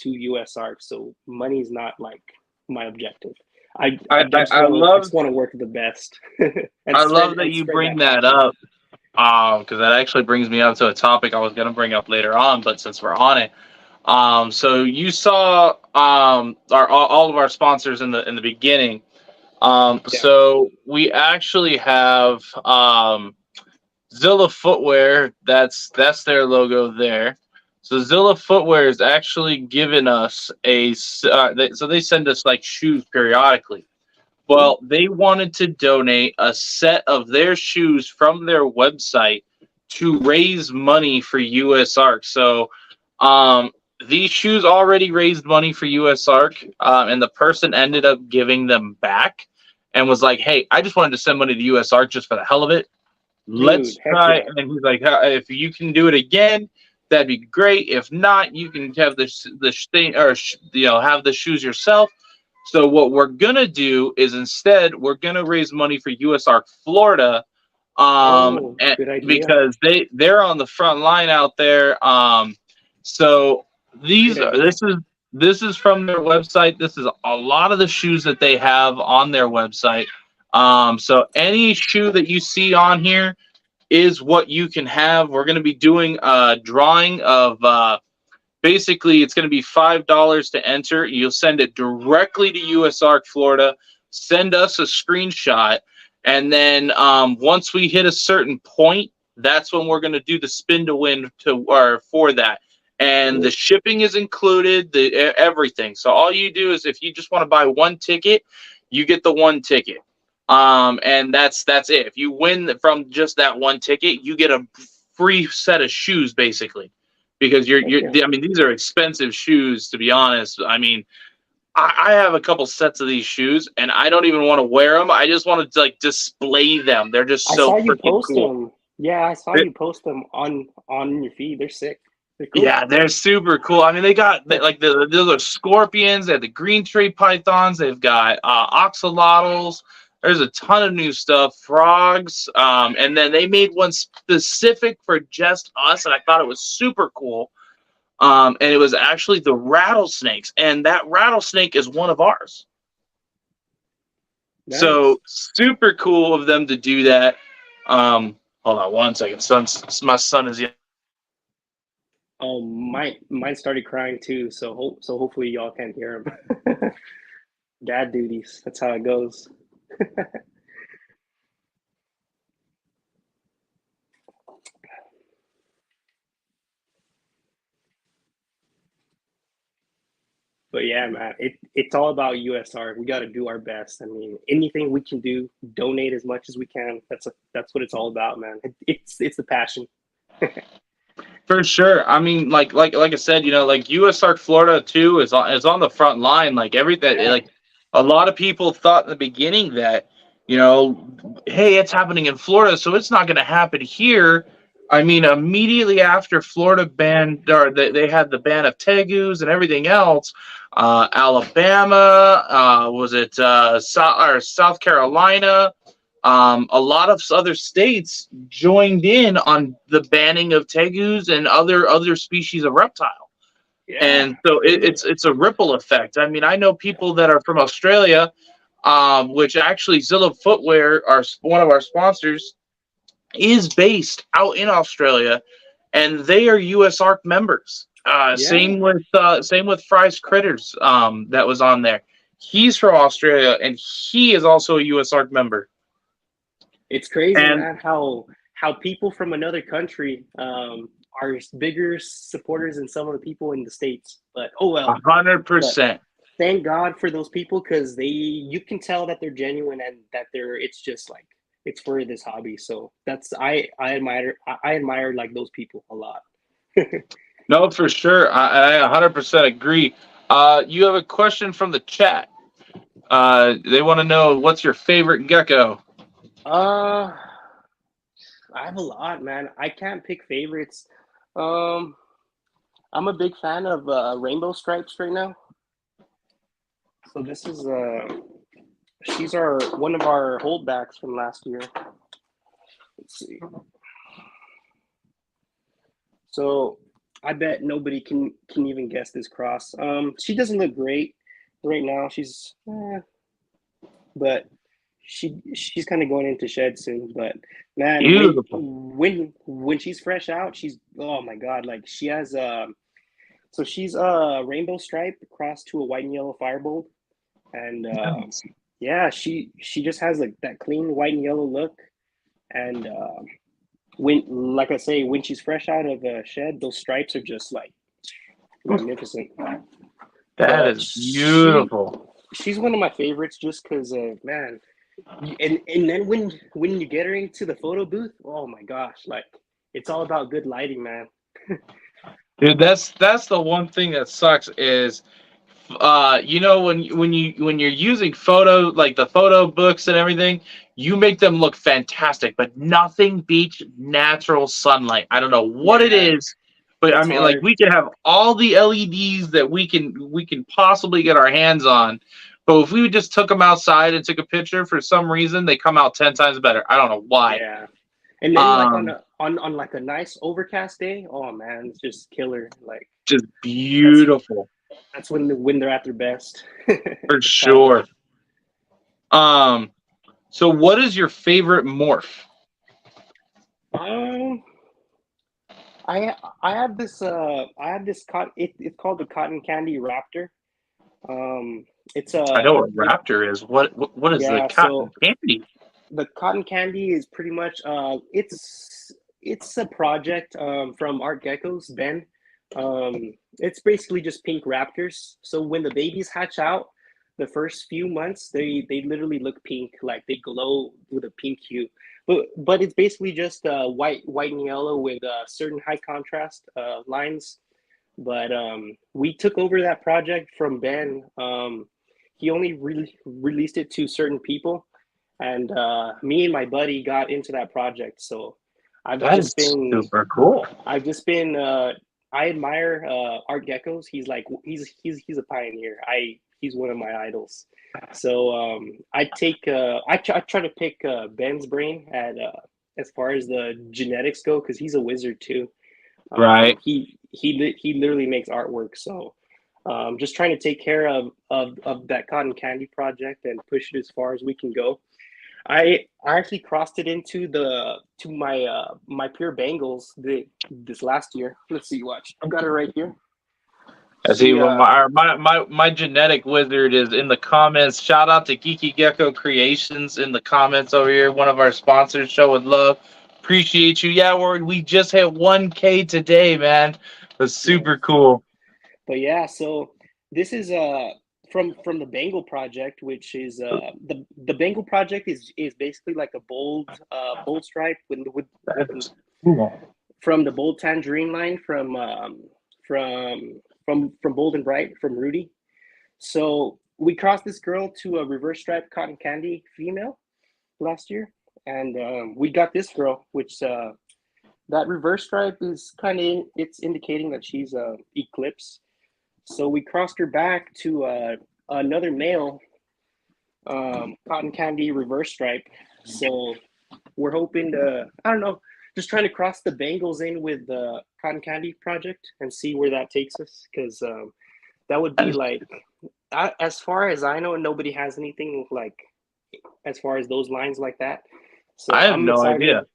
USARC. So money's not like my objective. I I I love just want to work the best I love that and you spread bring that that passion. up. Because that actually brings me up to a topic I was gonna bring up later on, but since we're on it, so you saw all of our sponsors in the beginning. Yeah. So we actually have Zilla Footwear. That's their logo there. So Zilla Footwear is actually giving us so they send us like shoes periodically. Cool. Well, they wanted to donate a set of their shoes from their website to raise money for USARC. So, um, these shoes already raised money for USARC, and the person ended up giving them back and was like, "Hey, I just wanted to send money to USARC just for the hell of it. Dude, Let's heck try." yeah. And he's like, "If you can do it again, that'd be great. If not, you can have the thing or have the shoes yourself." So what we're gonna do is instead we're gonna raise money for USARC Florida, Oh, and good idea. because they're on the front line out there. So Great these are idea. this is from their website. This is a lot of the shoes that they have on their website. So any shoe that you see on here is what you can have. We're gonna be doing a drawing of. Basically, it's going to be $5 to enter. You'll send it directly to USARC Florida. Send us a screenshot, and then once we hit a certain point, that's when we're going to do the spin to win for that. And the Cool. shipping is included, everything. So all you do is if you just want to buy one ticket, you get the one ticket. And that's it. If you win from just that one ticket, you get a free set of shoes, basically, because Heck yeah. I mean, these are expensive shoes, to be honest. I mean, I have a couple sets of these shoes and I don't even want to wear them. I just want to like display them. They're just I so saw you freaking post cool. them. Yeah, I saw you post them on your feed. They're sick. They're cool. Yeah, they're super cool. I mean, like those are scorpions. They have the green tree pythons. They've got oxalotls. There's a ton of new stuff, frogs, and then they made one specific for just us, and I thought it was super cool. And it was actually the rattlesnakes, and that rattlesnake is one of ours. Nice. So super cool of them to do that. Hold on one second, my son is yelling. Oh, mine started crying too. So hopefully y'all can't hear him. Dad duties. That's how it goes. But yeah, man, it's all about USR. We got to do our best. I mean, anything we can do, donate as much as we can. That's what it's all about, man. It's the passion. For sure. I mean, like I said, like USARC Florida too is on the front line. Like everything, Yeah, like a lot of people thought in the beginning that, hey, it's happening in Florida, so it's not going to happen here. I mean, immediately after Florida banned, or they had the ban of tegus and everything else, Alabama, was it South Carolina? A lot of other states joined in on the banning of tegus and other species of reptile, yeah, and so totally. it's a ripple effect. I mean, I know people that are from Australia, which actually Zilla Footwear, one of our sponsors, is based out in Australia, and they are USARC members. Yeah, Same with Fry's Critters, that was on there. He's from Australia, and he is also a USARC member. it's crazy, And man. How people from another country are bigger supporters than some of the people in the States. But oh a well. hundred But percent. thank God for those people because you can tell that they're genuine and that it's just like it's for this hobby. So that's I admire like those people a lot. No, for sure. I 100% agree. You have a question from the chat. They want to know what's your favorite gecko. Uh, I have a lot, man. I can't pick favorites. Um, I'm a big fan of rainbow stripes right now. So this is she's our one of our holdbacks from last year. Let's see. So I bet nobody can even guess this cross. She doesn't look great right now. But she's kind of going into shed soon. But man, Beautiful. when she's fresh out, she's oh my god, like she has so she's a rainbow stripe crossed to a white and yellow firebolt, and Nice. yeah, she just has like that clean white and yellow look, and when like I say, when she's fresh out of a shed, those stripes are just like magnificent. That But is beautiful. she's one of my favorites just because man, and then when you get her into the photo booth, oh my gosh, like it's all about good lighting, man. Dude, that's the one thing that sucks is you know when you're using photo like the photo books and everything, you make them look fantastic, but nothing beats natural sunlight. I don't know what it Yeah, is, but I it's mean like hard. we can have all the LEDs that we can possibly get our hands on, but if we just took them outside and took a picture, for some reason they come out 10 times better. I don't know why. Yeah, and then like Um on like a nice overcast day, oh man, it's just killer. Like just that's beautiful that's when they're at their best. for Finally. sure. Um so what is your favorite morph? Um, I have this it's called the cotton candy raptor. Um, it's I know a what Raptor is. What is the yeah. cotton So candy? the cotton candy is pretty much it's a project from Art Gecko's Ben. It's basically just pink raptors. So when the babies hatch out, the first few months they literally look pink, like they glow with a pink hue. But it's basically just white and yellow with certain high contrast lines. But we took over that project from Ben. He only released it to certain people, and me and my buddy got into that project. So I've That is just been, super cool. I've just been. I admire Art Geckos. He's like he's a pioneer. He's one of my idols. So I try to pick Ben's brain at as far as the genetics go because he's a wizard too. Right. He literally makes artwork. So just trying to take care of that cotton candy project and push it as far as we can go. I actually crossed it into the to my my pure Bengals this last year. Let's see, watch. I've got it right here. I see. She Well, my genetic wizard is in the comments. Shout out to Geeky Gecko Creations in the comments over here. One of our sponsors. Show with love. Appreciate you. Yeah, we just hit 1K today, man. That's super nice. cool. But yeah, so this is from the Bengal project, which is the Bengal project is basically like a bold stripe with That's cool. from the bold tangerine line from from Bold and Bright from Rudy. So we crossed this girl to a reverse stripe cotton candy female last year, and we got this girl, which that reverse stripe is kind of it's indicating that she's eclipse. So we crossed her back to another male cotton candy reverse stripe. So we're hoping to, I don't know, just trying to cross the Bengals in with the cotton candy project and see where that takes us. Because that would be like, as far as I know, nobody has anything like as far as those lines like that. I So have I'm no excited. idea.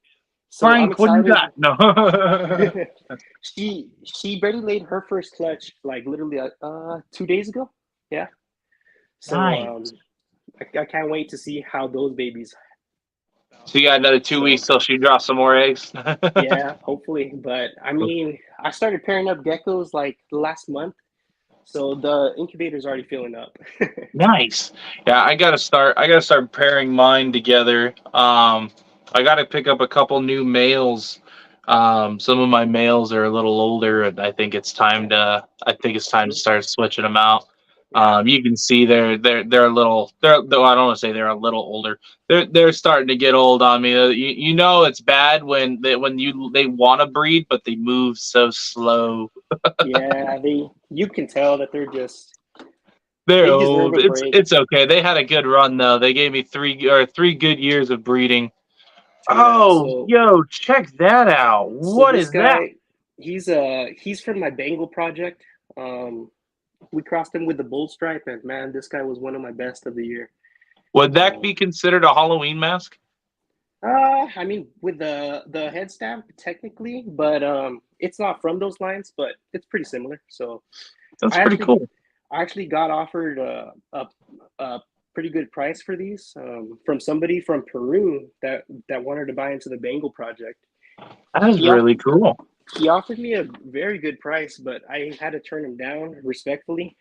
So I'm Frank, what do you excited. got? No. She barely laid her first clutch like literally 2 days ago. Yeah. So Nice. I can't wait to see how those babies So you got another 2 weeks So till she drops some more eggs. yeah, hopefully. But I mean, I started pairing up geckos like last month, so the incubator's already filling up. Nice. Yeah, I gotta start pairing mine together. I gotta pick up a couple new males. Some of my males are a little older, and I think it's time to start switching them out. Yeah, You can see they're a little they're though I don't want to say they're a little older. They're starting to get old on me. You know it's bad when they want to breed, but they move so slow. yeah. You can tell that They're they deserve old. a break. It's okay. They had a good run though. They gave me three good years of breeding. True that. Oh, yo, check that out. So What this is that? guy, he's from my Bengal project. Um, we crossed him with the bull stripe, and man, this guy was one of my best of the year. Would that Um, be considered a Halloween mask? I mean, with the head stamp technically, but it's not from those lines, but it's pretty similar. So That's I pretty actually cool. I actually got offered a pretty good price for these from somebody from Peru that wanted to buy into the Bengal project. That is He off, really cool. he offered me a very good price, but I had to turn him down respectfully.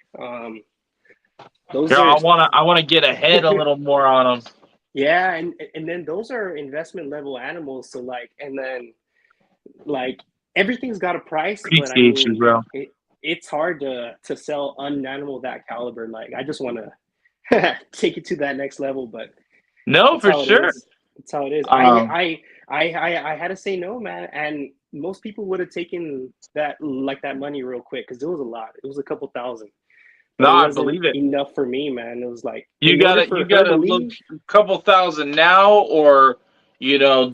Those Yeah, are I wanna get ahead a little more on them. yeah, and then those are investment level animals. So like, and then like everything's got a price, but I Appreciate you, mean, bro. it's hard to sell an animal that caliber. Like I just want to take it to that next level, but No, that's for how it sure. is. That's how it is. Um, I had to say no, man, and most people would have taken that money real quick because it was a lot. It was a couple thousand, but no, it I wasn't believe it. enough for me, man. It was like You in order gotta for you her to gotta look leave, a couple thousand now, or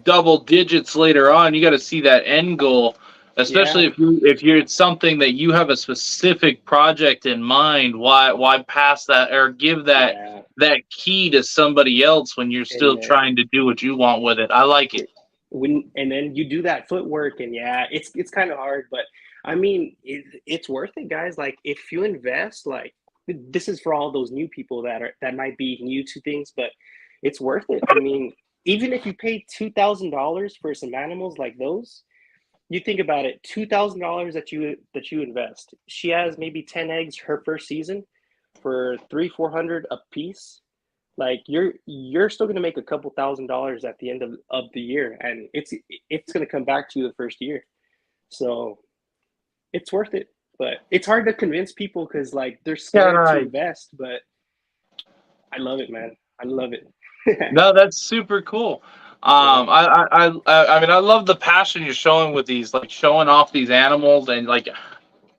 double digits later on. You got to see that end goal, especially yeah, if you're it's something that you have a specific project in mind. Why pass that or give yeah, that key to somebody else when you're and still trying to do what you want with it? I like it. when and then you do that footwork, and yeah, it's kind of hard, but I mean, it's worth it, guys. Like if you invest, like this is for all those new people that might be new to things, but it's worth it. I mean, even if you pay $2,000 for some animals like those, you think about it, $2,000 that you invest. She has maybe 10 eggs her first season for 300-400 a piece. Like you're still gonna make a couple $1,000s at the end of the year, and it's gonna come back to you the first year. So it's worth it. But it's hard to convince people because like they're Yeah, scared to right. invest. But I love it, man. I love it. No, that's super cool. Yeah, I mean, I love the passion you're showing with these, like showing off these animals, and like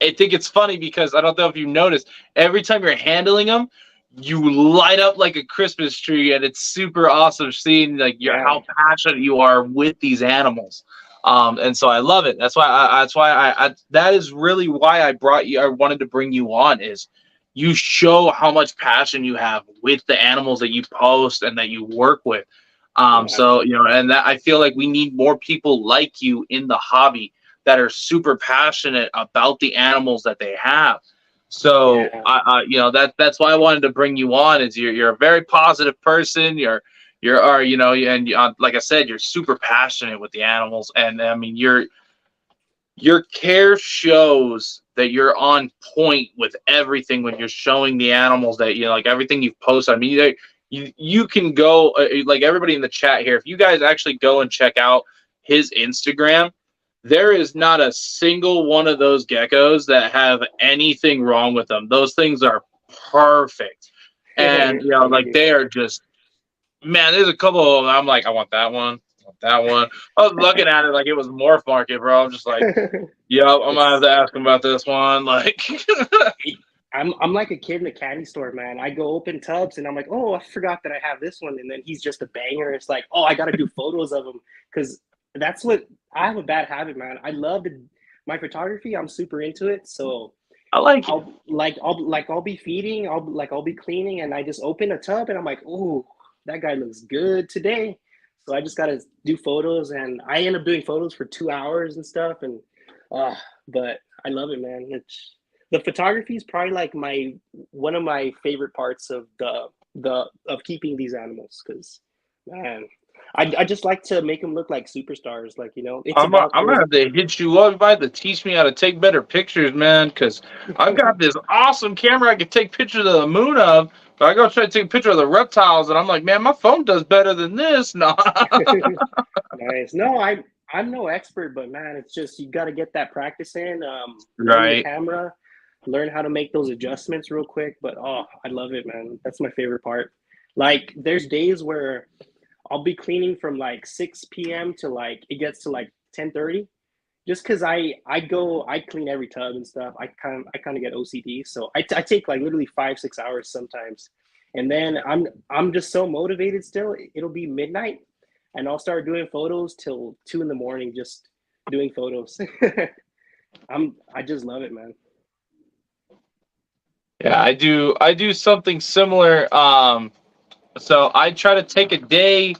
I think it's funny because I don't know if you noticed, every time you're handling them, you light up like a Christmas tree, and it's super awesome seeing like your yeah, how passionate you are with these animals. And so I love it. That is really why I brought you. I wanted to bring you on is you show how much passion you have with the animals that you post and that you work with. yeah, So and that I feel like we need more people like you in the hobby that are super passionate about the animals that they have. So yeah, that's why I wanted to bring you on. Is you're a very positive person. Like I said, you're super passionate with the animals, and I mean your care shows that you're on point with everything when you're showing the animals that like everything you've posted. I mean, you can go like everybody in the chat here. If you guys actually go and check out his Instagram, there is not a single one of those geckos that have anything wrong with them. Those things are perfect, and thank like you. they are just man. There's a couple of them. I'm like, I want that one. I want that one. I was looking at it like it was Morph Market, bro. I'm just like. Yep, I'm gonna have it's to ask him about this one. Like, I'm like a kid in a candy store, man. I go open tubs and I'm like, oh, I forgot that I have this one, and then he's just a banger. It's like, oh, I got to do photos of him because that's what I have a bad habit, man. I love my photography. I'm super into it, so I like it. I'll be feeding, I'll be cleaning, and I just open a tub and I'm like, oh, that guy looks good today. So I just got to do photos, and I end up doing photos for 2 hours and stuff, and uh, but I love it, man. The photography is probably like my one of my favorite parts of the of keeping these animals because man. I just like to make them look like superstars. Like, it's about I'm gonna those. have to hit you up. You might have to teach me how to take better pictures, man. Because I've got this awesome camera I can take pictures of the moon of, but I go try to take a picture of the reptiles, and I'm like, man, my phone does better than this. No, Nice. No, I'm no expert, but man, it's just you got to get that practice in. Learn the right? camera, learn how to make those adjustments real quick. But oh, I love it, man. That's my favorite part. Like, there's days where I'll be cleaning from like 6 p.m. to like it gets to like 10:30, just because I clean every tub and stuff. I kind of get OCD, so I take like literally 5 6 hours sometimes, and then I'm just so motivated still. It'll be midnight, and I'll start doing photos till 2 in the morning, just doing photos. I just love it, man. Yeah, I do something similar. So I try to take a day,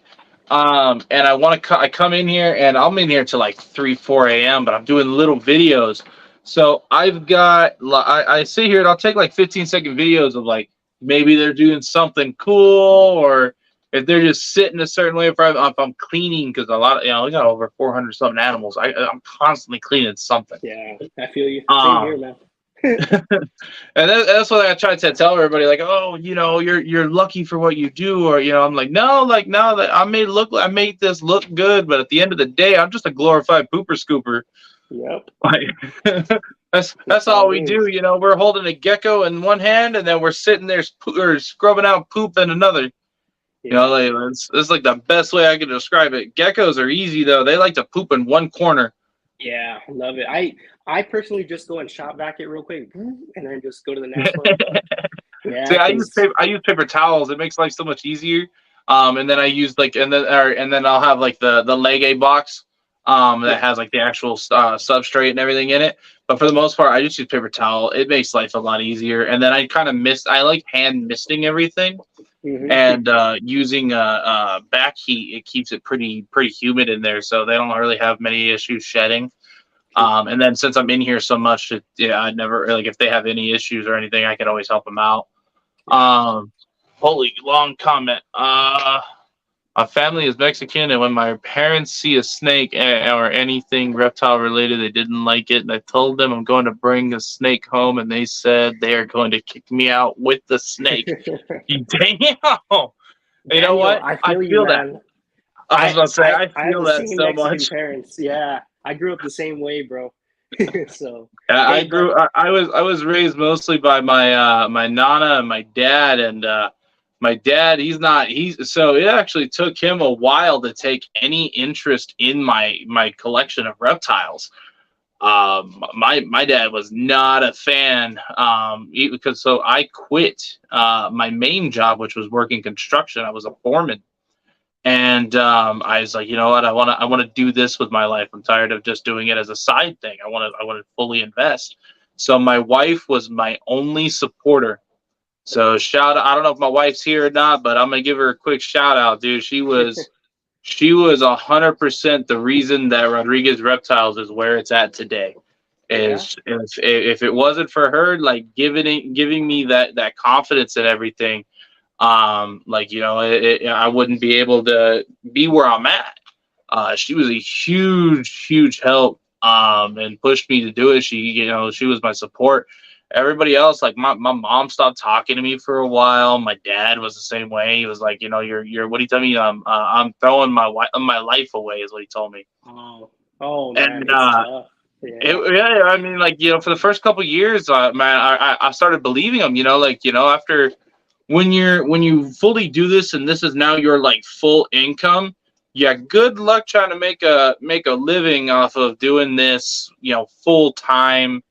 and I want to. I come in here, and I'm in here till like 3 4 a.m. But I'm doing little videos. So I've got. I sit here and I'll take like 15-second videos of like maybe they're doing something cool, or if they're just sitting a certain way. If I'm cleaning, because a lot of we got over 400 something animals. I'm constantly cleaning something. Yeah, I feel you. Same here, Um, man. and that's what I try to tell everybody, like, oh, you're lucky for what you do, or I'm like, no, like, no, that I made this look good, but at the end of the day, I'm just a glorified pooper scooper. Yep, Like, that's that's all all it we do. is. We're holding a gecko in one hand, and then we're sitting there or scrubbing out poop in another. Yeah. Like it's like the best way I could describe it. Geckos are easy though; they like to poop in one corner. Yeah, love it. I personally just go and shop vac it real quick, and then just go to the next one. Yeah, See, because I use paper towels. It makes life so much easier. And then I use like and then I'll have like the Lege box that yeah, has like the actual substrate and everything in it. But for the most part, I just use paper towel. It makes life a lot easier. And then I kind of mist. I like hand misting everything, hmm and using back heat. It keeps it pretty humid in there, so they don't really have many issues shedding. And then since I'm in here so much, I never like if they have any issues or anything, I can always help them out. yeah. Um, Holy long comment. My family is Mexican, and when my parents see a snake or anything reptile related, they didn't like it. And I told them I'm going to bring a snake home, and they said they are going to kick me out with the snake. Damn. You know Daniel, what? I I feel you, feel that. man. I was I about to say I I I have feel the that same so Mexican much. parents. Yeah, I grew up the same way, bro. So, I hey, grew. but I was raised mostly by my nana and my dad, and my dad. He's not. He's so it actually took him a while to take any interest in my collection of reptiles. My dad was not a fan. Because so I quit my main job, which was working construction. I was a foreman, and I was like, you know what, I want to do this with my life. I'm tired of just doing it as a side thing. I want to fully invest. So my wife was my only supporter. So shout out, I don't know if my wife's here or not, but I'm gonna give her a quick shout out, dude. She was 100% the reason that Rodriguez Reptiles is where it's at today. yeah, Is if it wasn't for her, like giving me that confidence and everything, like I wouldn't be able to be where I'm at. She was a huge help, and pushed me to do it. She was my support. Everybody else, like my mom stopped talking to me for a while. My dad was the same way. He was like, you're what do you tell me? I'm throwing my life away is what he told me. oh man, And it's tough. Yeah, yeah, I mean, like, for the first couple years, man, I started believing him. After when you fully do this and this is now your like full income, yeah, good luck trying to make a living off of doing this, full time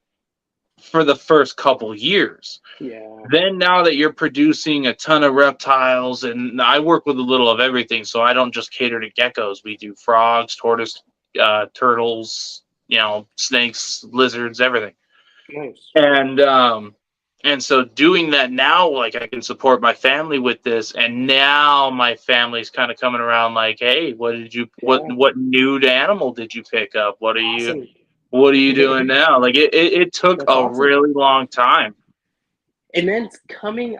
for the first couple years. yeah, Then now that you're producing a ton of reptiles, and I work with a little of everything, so I don't just cater to geckos. We do frogs, tortoise, turtles, snakes, lizards, everything. nice. And so doing that now, like, I can support my family with this, and now my family's kind of coming around like, hey, Yeah, what new animal did you pick up? awesome. What are you doing now? Like it took That's a awesome. really long time. And then it's coming.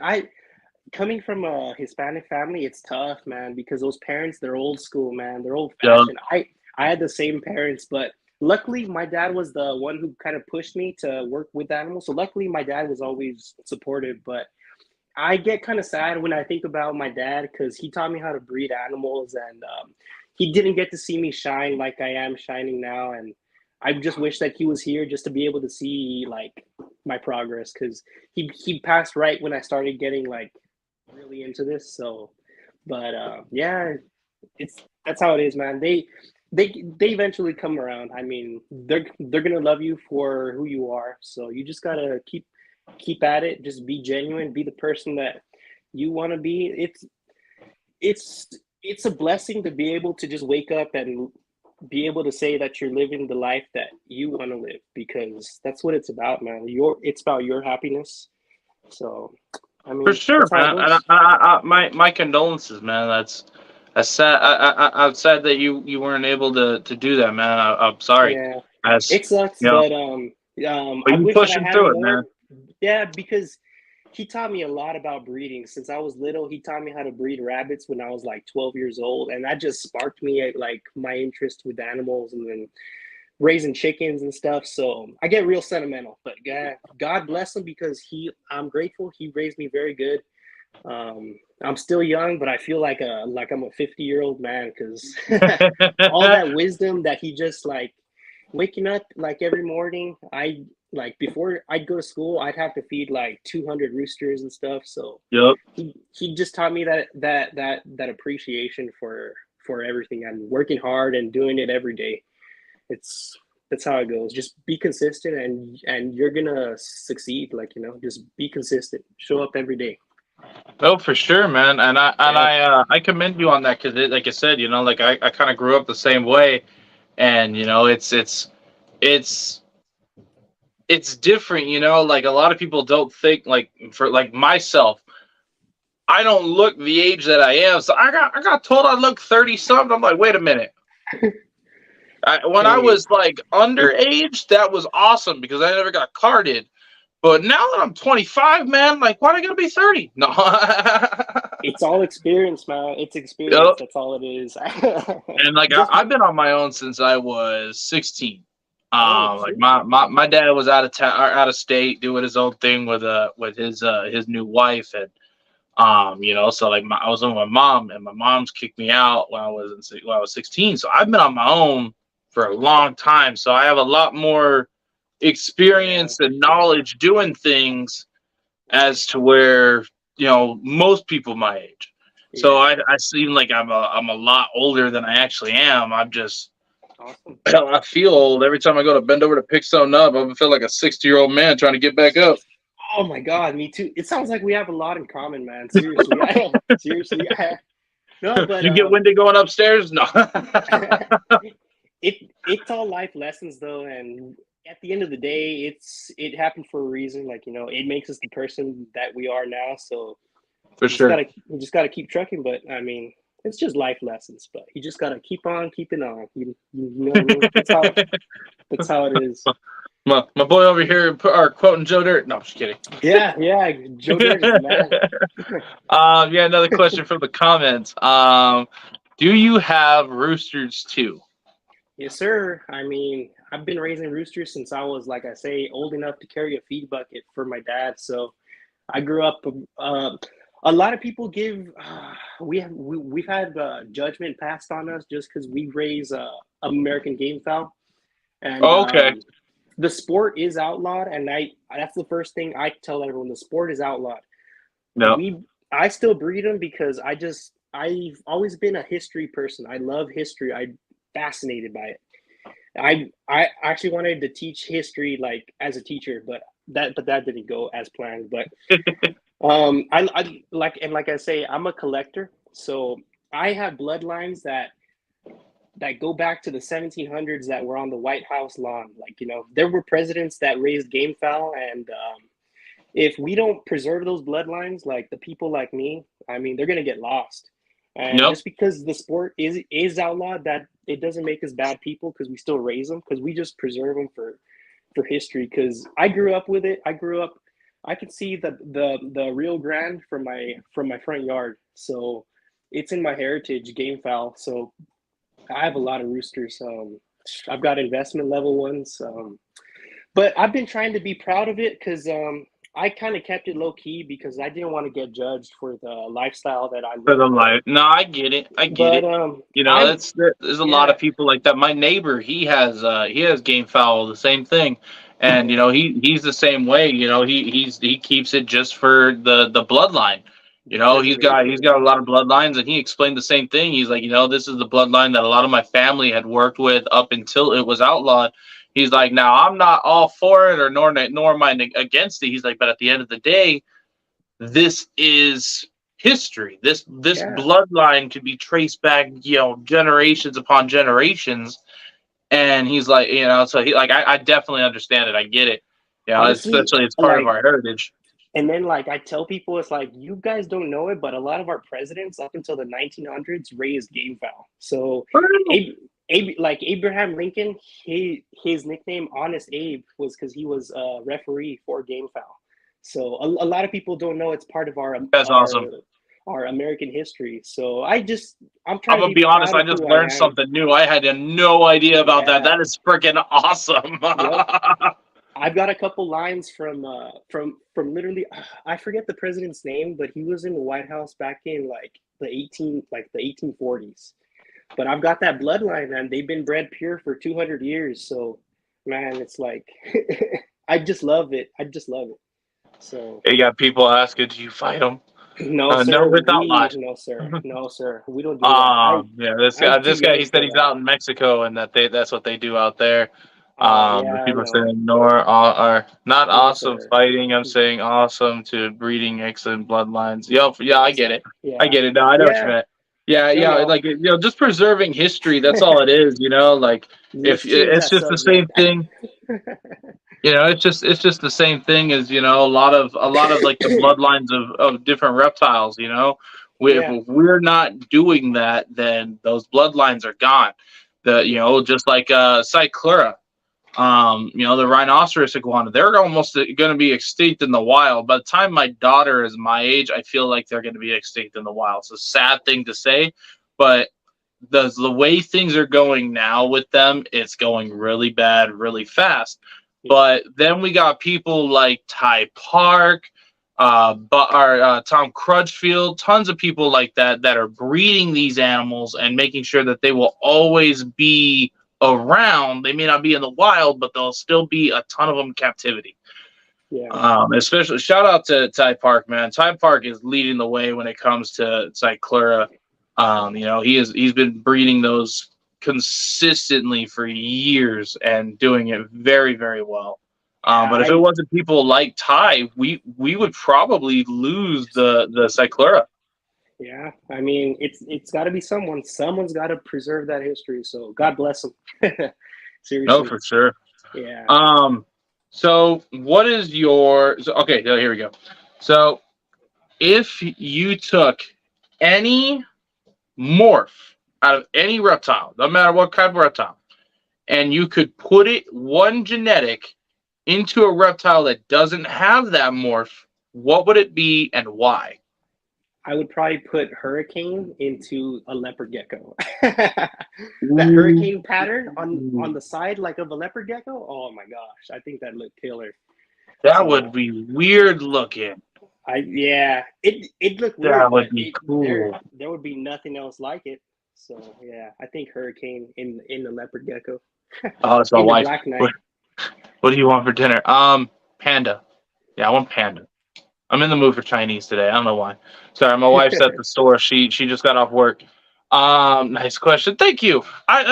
coming from a Hispanic family, it's tough, man, because those parents, they're old school, man. They're old Yeah. fashioned. I had the same parents, but luckily my dad was the one who kind of pushed me to work with animals. So luckily my dad was always supportive, but I get kind of sad when I think about my dad because he taught me how to breed animals, and he didn't get to see me shine like I am shining now. And I just wish that he was here just to be able to see like my progress because he passed right when I started getting like really into this. So, but yeah, it's that's how it is, man. They eventually come around. I mean, they're gonna love you for who you are. So you just gotta keep at it. Just be genuine. Be the person that you want to be. It's it's a blessing to be able to just wake up and be able to say that you're living the life that you want to live because that's what it's about, man. It's about your happiness. So, I For mean, sure, that's how it man. And goes. my condolences, man. That's sad. I'm sad that you weren't able to do that, man. I'm sorry. Yeah, As it sucks, you know, but but I you wish that I pushing had through it, man. more. Yeah, because he taught me a lot about breeding since I was little. He taught me how to breed rabbits when I was like 12 years old, and that just sparked me at like my interest with animals and then raising chickens and stuff. So I get real sentimental, but God bless him because I'm grateful. He raised me very good. I'm still young, but I feel like I'm a 50-year-old man because all that wisdom that he just like waking up like every morning. I like before I'd go to school, I'd have to feed like 200 roosters and stuff. So Yep. he just taught me that appreciation for everything and working hard and doing it every day. It's that's how it goes. Just be consistent and you're gonna succeed. Like just be consistent. Show up every day. No, for sure, man. And Yeah, I commend you on that because, like I said, like I kind of grew up the same way, and it's it's different, like a lot of people don't think like for like myself, I don't look the age that I am. So I got told I look 30 something. I'm like, wait a minute. When I hey, was like underage, that was awesome because I never got carded. But now that I'm 25, man, like why am I gonna be 30? No. it's all experience, man. It's experience. Yep. That's all it is. And like Just I've been on my own since I was 16. oh, Like sweet. my dad was out of town, out of state, doing his own thing with his new wife, and so like I was with my mom, and my mom's kicked me out when I was 16. So I've been on my own for a long time. So I have a lot more Yeah, experience and knowledge doing things as to where most people my age. So yeah. I seem like I'm a lot older than I actually am. I'm just Awesome. I feel old every time I go to bend over to pick something up. I feel like a 60-year-old man trying to get back up. Oh my God, me too. It sounds like we have a lot in common, man. Seriously, seriously. No, but You get winded going upstairs? No. it's all life lessons though, and at the end of the day, it happened for a reason. Like it makes us the person that we are now. So For sure. we just gotta keep trucking. But I mean, it's just life lessons. But you just gotta keep on keeping on. You know what I mean? That's how it is. My boy over here are quoting Joe Dirt. No, I'm just kidding. Yeah, yeah. Joe Dirt is the man. Yeah, another question from the comments. Do you have roosters too? Yes, sir. I mean, I've been raising roosters since I was, like I say, old enough to carry a feed bucket for my dad. So I grew up. Uh, a lot of people give. We've had judgment passed on us just because we raise American game fowl, and Oh, okay. the sport is outlawed. And that's the first thing I tell everyone: the sport is outlawed. No. I still breed them because I've always been a history person. I love history. I'm fascinated by it. I actually wanted to teach history like as a teacher, but that didn't go as planned. But I like I say, I'm a collector, so I have bloodlines that go back to the 1700s that were on the White House lawn. Like there were presidents that raised game fowl, and if we don't preserve those bloodlines, like the people like me, I mean, they're gonna get lost. And Nope. just because the sport is outlawed, that it doesn't make us bad people because we still raise them because we just preserve them for history. Because I grew up with it. I grew up. I can see the Rio Grande from my front yard. So it's in my heritage game fowl. So I have a lot of roosters. I've got investment level ones. But I've been trying to be proud of it because I kind of kept it low key because I didn't want to get judged for the lifestyle that I For live. the life. No, I get it. I get But it. You know, I'm there's a lot yeah of people like that. My neighbor, he has game fowl, the same thing, and you know he's the same way. You know, he keeps it just for the bloodline. You know, he's preservation. got a lot of bloodlines, and he explained the same thing. He's like, you know, this is the bloodline that a lot of my family had worked with up until it was outlawed. He's like, now I'm not all for it, or nor am I against it. He's like, but at the end of the day, this is history. This Yeah. bloodline could be traced back, you know, generations upon generations. And he's like, you know, so he like I definitely understand it. I get it. You know, Honestly, especially it's part of like, our heritage. and then like I tell people, it's like you guys don't know it, but a lot of our presidents up until the 1900s raised game fowl. So, like Abraham Lincoln, his nickname Honest Abe was because he was a referee for game fowl. So a lot of people don't know it's part of That's awesome. our American history. So I'm I'm trying to gonna be be honest, proud I of just who I learned am. something new. I had no idea about that. Yeah. That is freaking awesome. Yep. I've got a couple lines from literally I forget the president's name, but he was in the White House back in the 1840s. But I've got that bloodline, and they've been bred pure for 200 years. So, man, it's like I just love it. I just love it. So, You got people asking, do you fight them? no, No, sir. without lot. No, sir. No, sir. We don't do that. Yeah, I'm too this guy, he young said for he's that. out in Mexico and that's what they do out there. The Yeah, people no, saying nor are not no, awesome sir. fighting. I'm saying awesome to breeding excellent bloodlines. Yep, yeah, I Yes, get it. I yeah, get it. No, I know what you yeah. meant. Yeah, No, yeah, no. like you know, just preserving history. That's all it is. You know, like if Let's change it's that just the same subject. thing. You know, it's just the same thing as you know a lot of like the bloodlines of different reptiles. You know, Yeah, if we're not doing that, then those bloodlines are gone. The you yeah, know just like Cyclura, you know the rhinoceros iguana, they're almost going to be extinct in the wild. By the time my daughter is my age, I feel like they're going to be extinct in the wild. It's a sad thing to say, but the way things are going now with them, it's going really bad, really fast. yeah, But then we got people like Ty Park, but our Tom Crutchfield, tons of people like that that are breeding these animals and making sure that they will always be around. They may not be in the wild, but there'll still be a ton of them in captivity. yeah. Especially shout out to Ty Park, man. Ty Park is leading the way when it comes to Cyclura. You know, he's been breeding those consistently for years and doing it very, very well. Yeah, But if it wasn't people like Ty, we would probably lose the Cyclura. yeah. I mean, it's got to be someone. Someone's got to preserve that history. So God bless them. No, Seriously. for sure. Yeah. So what is okay, so here we go. So if you took any morph out of any reptile, no matter what kind of reptile, and you could put it one genetic into a reptile that doesn't have that morph, what would it be and why? I would probably put hurricane into a leopard gecko. That Ooh, hurricane pattern on the side, like of a leopard gecko. Oh my gosh, I think that looked killer. that would So be weird looking. yeah, it looked That weird, would but be cool. there would be nothing else like it. So yeah, I think hurricane in the leopard gecko Oh, it's my in the wife. black knight. What do you want for dinner? Panda. Yeah, I want panda. I'm in the mood for Chinese today. I don't know why. Sorry, my wife's at the store. She just got off work. Nice question. Thank you.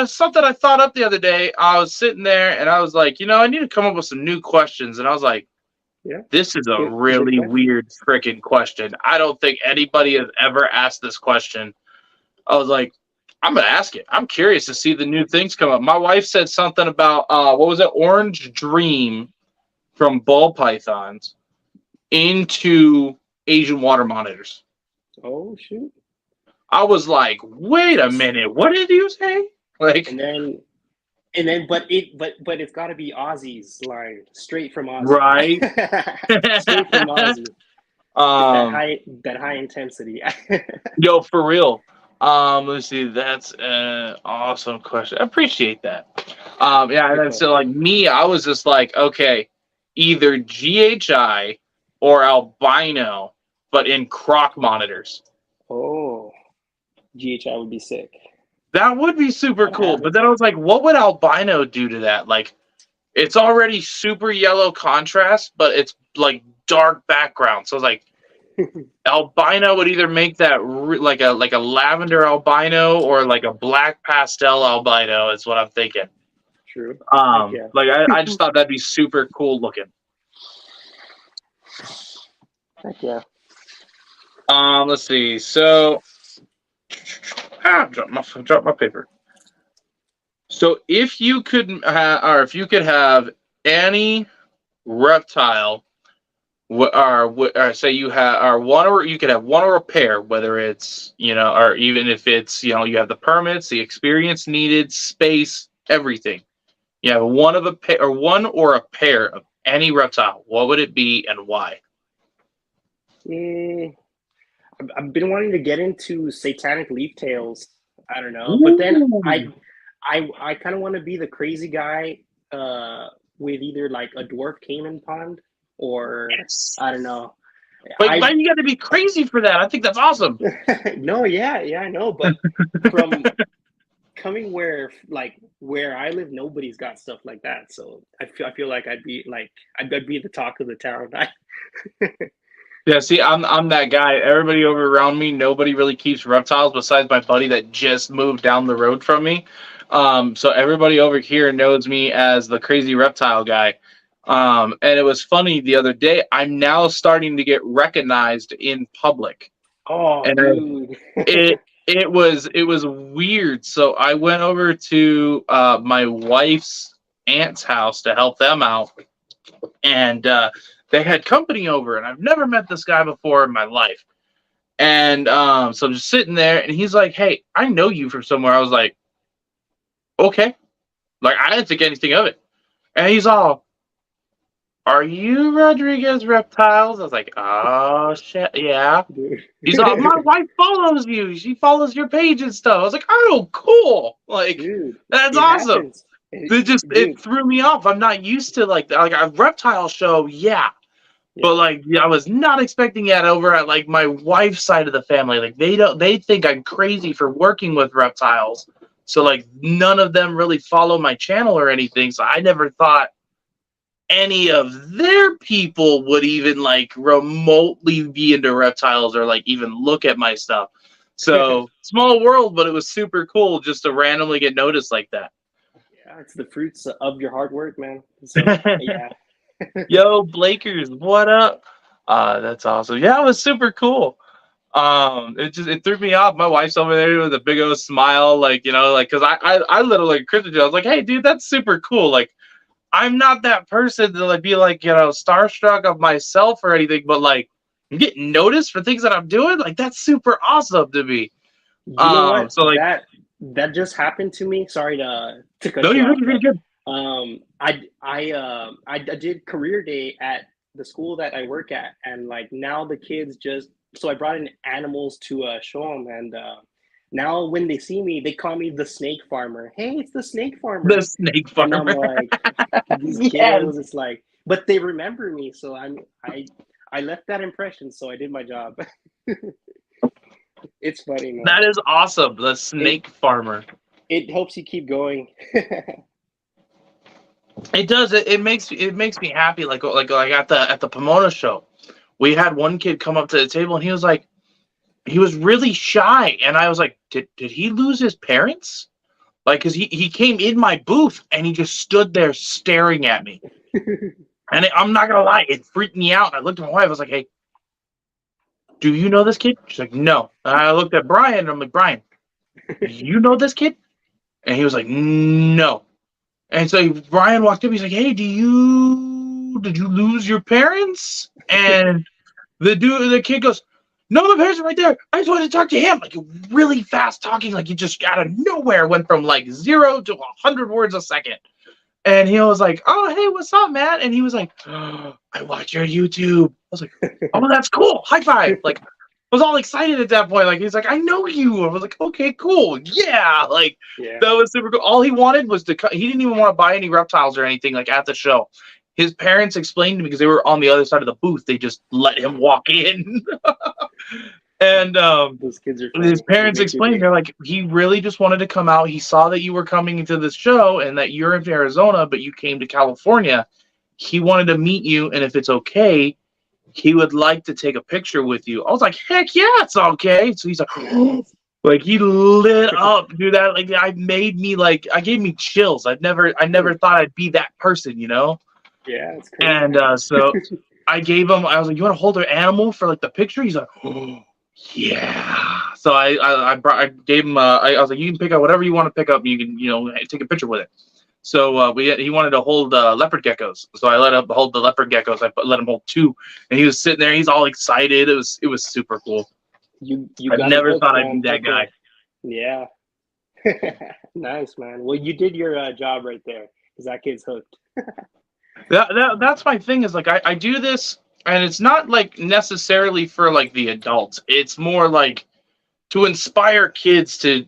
Something I thought up the other day. I was sitting there and I was like, you know, I need to come up with some new questions. And I was like, Yeah, this is a good really question. weird freaking question. I don't think anybody has ever asked this question. I was like, I'm gonna ask it. I'm curious to see the new things come up. My wife said something about what was it? Orange Dream from ball pythons into Asian water monitors. Oh shoot! I was like, wait a minute, what did you say? Like, And then And then, but it's got to be Ozzy's line, straight from Ozzy, Right. straight from Ozzy. It's um, that high intensity. Yo, for real. Let's see. That's an awesome question. I appreciate that. Yeah, and Good then so like question. me, I was just like, okay, either GHI or albino, but in croc monitors. Oh, GHI would be sick. That would be super Gotta cool. have But it. then I was like, what would albino do to that? Like, it's already super yellow contrast, but it's like dark background. So I was like, albino would either make that like a lavender albino or like a black pastel albino is what I'm thinking. True. Heck yeah. Like I just thought that'd be super cool looking. Heck yeah. Let's see. So drop my paper. So if you could or if you could have any reptile or say you have or one or you could have one or a pair, whether it's or even if it's you have the permits, the experience needed, space, everything. You have one of a pair or one or a pair of any reptile. What would it be and why? Mm, I've been wanting to get into satanic leaf tails. I don't know, but then Ooh. I kind of want to be the crazy guy with either like a dwarf caiman pond or Yes. I don't know. But I you got to be crazy for that. I think that's awesome. no, yeah, I know, but from coming where I live, nobody's got stuff like that. So I feel like I'd be the talk of the town. Yeah, see, I'm that guy. Everybody over around me, nobody really keeps reptiles besides my buddy that just moved down the road from me. So everybody over here knows me as the crazy reptile guy. And it was funny the other day. I'm now starting to get recognized in public, Oh, and dude. it was weird. So I went over to my wife's aunt's house to help them out, and they had company over, and I've never met this guy before in my life. And so I'm just sitting there, and he's like, "Hey, I know you from somewhere." I was like, "Okay," like I didn't think anything of it. And he's all, "Are you Rodriguez Reptiles?" I was like, "Oh shit, yeah." Dude. He's all, "My wife follows you. She follows your page and stuff." I was like, "Oh, cool! Like Dude, that's it awesome." happens. It Dude, threw me off. I'm not used to like a reptile show, yeah. But yeah. like I was not expecting that over at like my wife's side of the family. Like they think I'm crazy for working with reptiles. So like none of them really follow my channel or anything. So I never thought any of their people would even like remotely be into reptiles or like even look at my stuff. So small world, but it was super cool just to randomly get noticed like that. Yeah, it's the fruits of your hard work, man. So, yeah. Yo, Blakers, what up? That's awesome. Yeah, it was super cool. It threw me off. My wife's over there with a big old smile, like like because I literally crypted you. I was like, hey, dude, that's super cool. Like, I'm not that person to like be like starstruck of myself or anything, but like I'm getting noticed for things that I'm doing. Like that's super awesome to me. You know what? So like, That just happened to me. Sorry to no, cut you you're off, good, you're but good. I did career day at the school that I work at, and like now the kids just so I brought in animals to show them, and now when they see me, they call me the snake farmer. Hey, it's the snake The farmer, snake and I'm farmer. like these Yes. kiddos. It's like, but they remember me, so I left that impression, so I did my job. It's funny, man. That is awesome. The It snake farmer. it helps you keep going. It does. It makes me happy. Like at the Pomona show, we had one kid come up to the table and he was like, he was really shy, and I was like, did he lose his parents? Like, cause he came in my booth and he just stood there staring at me, and I'm not gonna lie, it freaked me out. I looked at my wife. I was like, hey, do you know this kid? She's like, no. And I looked at Brian and I'm like, Brian, you know this kid? And he was like, no. And so Brian walked up. He's like, "Hey, did you lose your parents?" And the kid goes, no, the parents are right there. I just wanted to talk to him. Like really fast talking, like he just out of nowhere went from like 0 to 100 words a second. And he was like, "Oh, hey, what's up, man?" And he was like, oh, "I watch your YouTube." I was like, "Oh, that's cool. High five!" Like, I was all excited at that point. Like, he's like, "I know you." I was like, "Okay, cool, yeah." Like, Yeah. that was super cool. All he wanted was to. He didn't even want to buy any reptiles or anything like at the show. His parents explained to me because they were on the other side of the booth. They just let him walk in, and Those kids are his funny. They parents make your explained day. they're like he really just wanted to come out. He saw that you were coming into this show and that you're in Arizona but you came to California. He wanted to meet you, and if it's okay, he would like to take a picture with you. I was like, heck yeah, it's okay. So he's like like he lit up, dude. That like I gave me chills. I never thought I'd be that person, you know. Yeah, it's crazy, And man. so I was like, you want to hold an animal for like the picture? He's like, oh, yeah. So I gave him, I was like, you can pick up whatever you want to pick up. You can, take a picture with it. So he wanted to hold leopard geckos. So I let him hold the leopard geckos. Let him hold two. And he was sitting there. He's all excited. It was super cool. You I got him never hooked, thought I'd be man. that Heck yeah. guy. Yeah. Nice, man. Well, you did your job right there because that kid's hooked. That's my thing is like I do this and it's not like necessarily for like the adults. It's more like to inspire kids to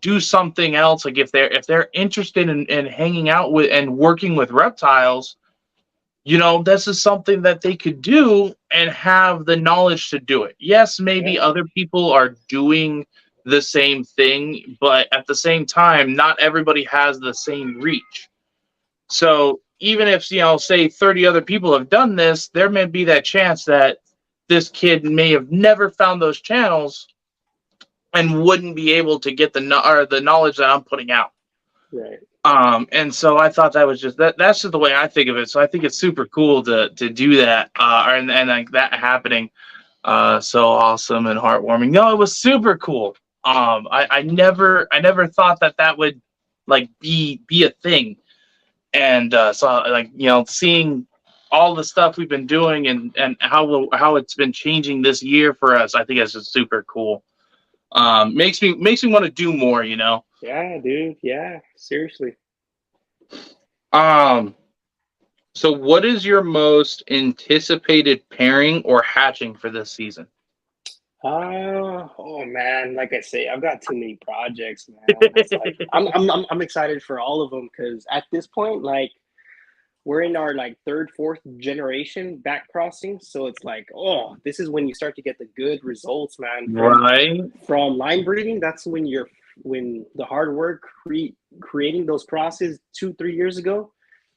do something else, like if they're interested in hanging out with and working with reptiles, this is something that they could do and have the knowledge to do it. Yes, maybe Yeah. other people are doing the same thing, but at the same time not everybody has the same reach. So even if say 30 other people have done this, there may be that chance that this kid may have never found those channels and wouldn't be able to get the knowledge that I'm putting out. Right. And so I thought that was that's just the way I think of it. So I think it's super cool to do that, and like that happening. So awesome and heartwarming. No, it was super cool. I never thought that would like be a thing. And so like seeing all the stuff we've been doing and how it's been changing this year for us, I think it's just super cool. Makes me want to do more. Yeah, dude. Yeah, seriously. Um, so what is your most anticipated pairing or hatching for this season? Oh man, like I say, I've got too many projects, man. It's like I'm excited for all of them because at this point, like we're in our like third, fourth generation back crossing, so it's like, oh, this is when you start to get the good results, man. Right. From line breeding, that's when the hard work creating those crosses 2, 3 years ago,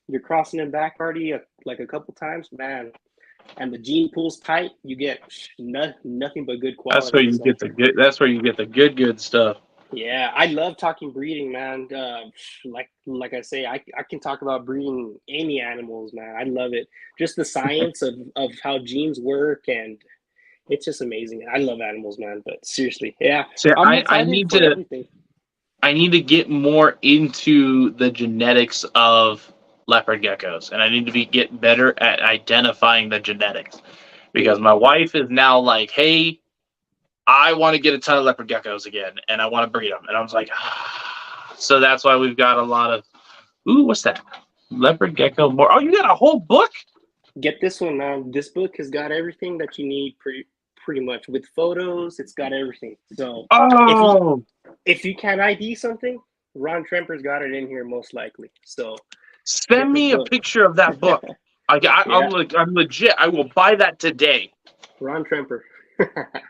you're crossing them back already like a couple times, man. And the gene pool's tight, you get nothing but good That's where quality. you So get the good. That's where you get the good stuff. yeah, I love talking breeding, man. Like I say, I can talk about breeding any animals, man. I love it. Just the science of how genes work, and it's just amazing. I love animals, man. But seriously, yeah, So I'm I excited need for to everything. I need to get more into the genetics of leopard geckos, and I need to get better at identifying the genetics because Mm. my wife is now like, "Hey, I want to get a ton of leopard geckos again, and I want to breed them." And I was like, so that's why we've got a lot of. Ooh, what's that? Leopard gecko more. Oh, you got a whole book? Get this one, man. This book has got everything that you need, pretty much with photos. It's got everything. So if you Oh, if you can ID something, Ron Tremper's got it in here most likely. So send get this me a book. picture of that book. Yeah, I'm legit. I will buy that today. Ron Tremper.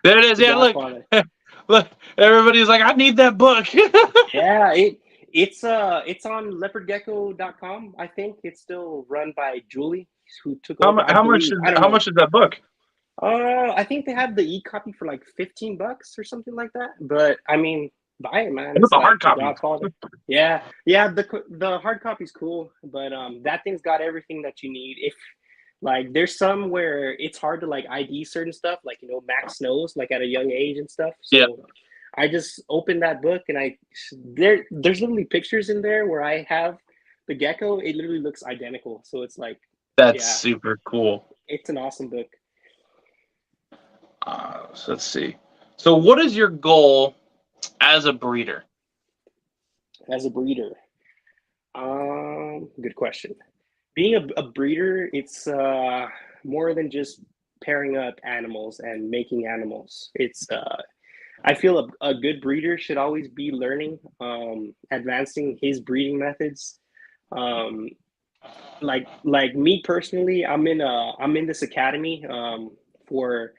There it is. The Yeah, look, Godfather. look. Everybody's like, I need that book. Yeah, it's on leopardgecko.com. I think it's still run by Julie, who took how, over. I how much believe. is I don't how know. much is that book? I think they have the e-copy for like $15 or something like that. But I mean, buy it, man. What It's about the like hard The copy? Godfather. Yeah, yeah. The hard copy's cool, but that thing's got everything that you need. If like there's some where it's hard to like ID certain stuff, like Max knows like at a young age and stuff. Yeah, So I just opened that book and there's literally pictures in there where I have the gecko. It literally looks identical. So it's like, that's yeah, super cool. it's an awesome book. So let's see. So, what is your goal as a breeder? As a breeder, good question. Being a breeder, it's more than just pairing up animals and making animals. It's I feel a good breeder should always be learning, advancing his breeding methods. Um, like me personally, I'm in this academy for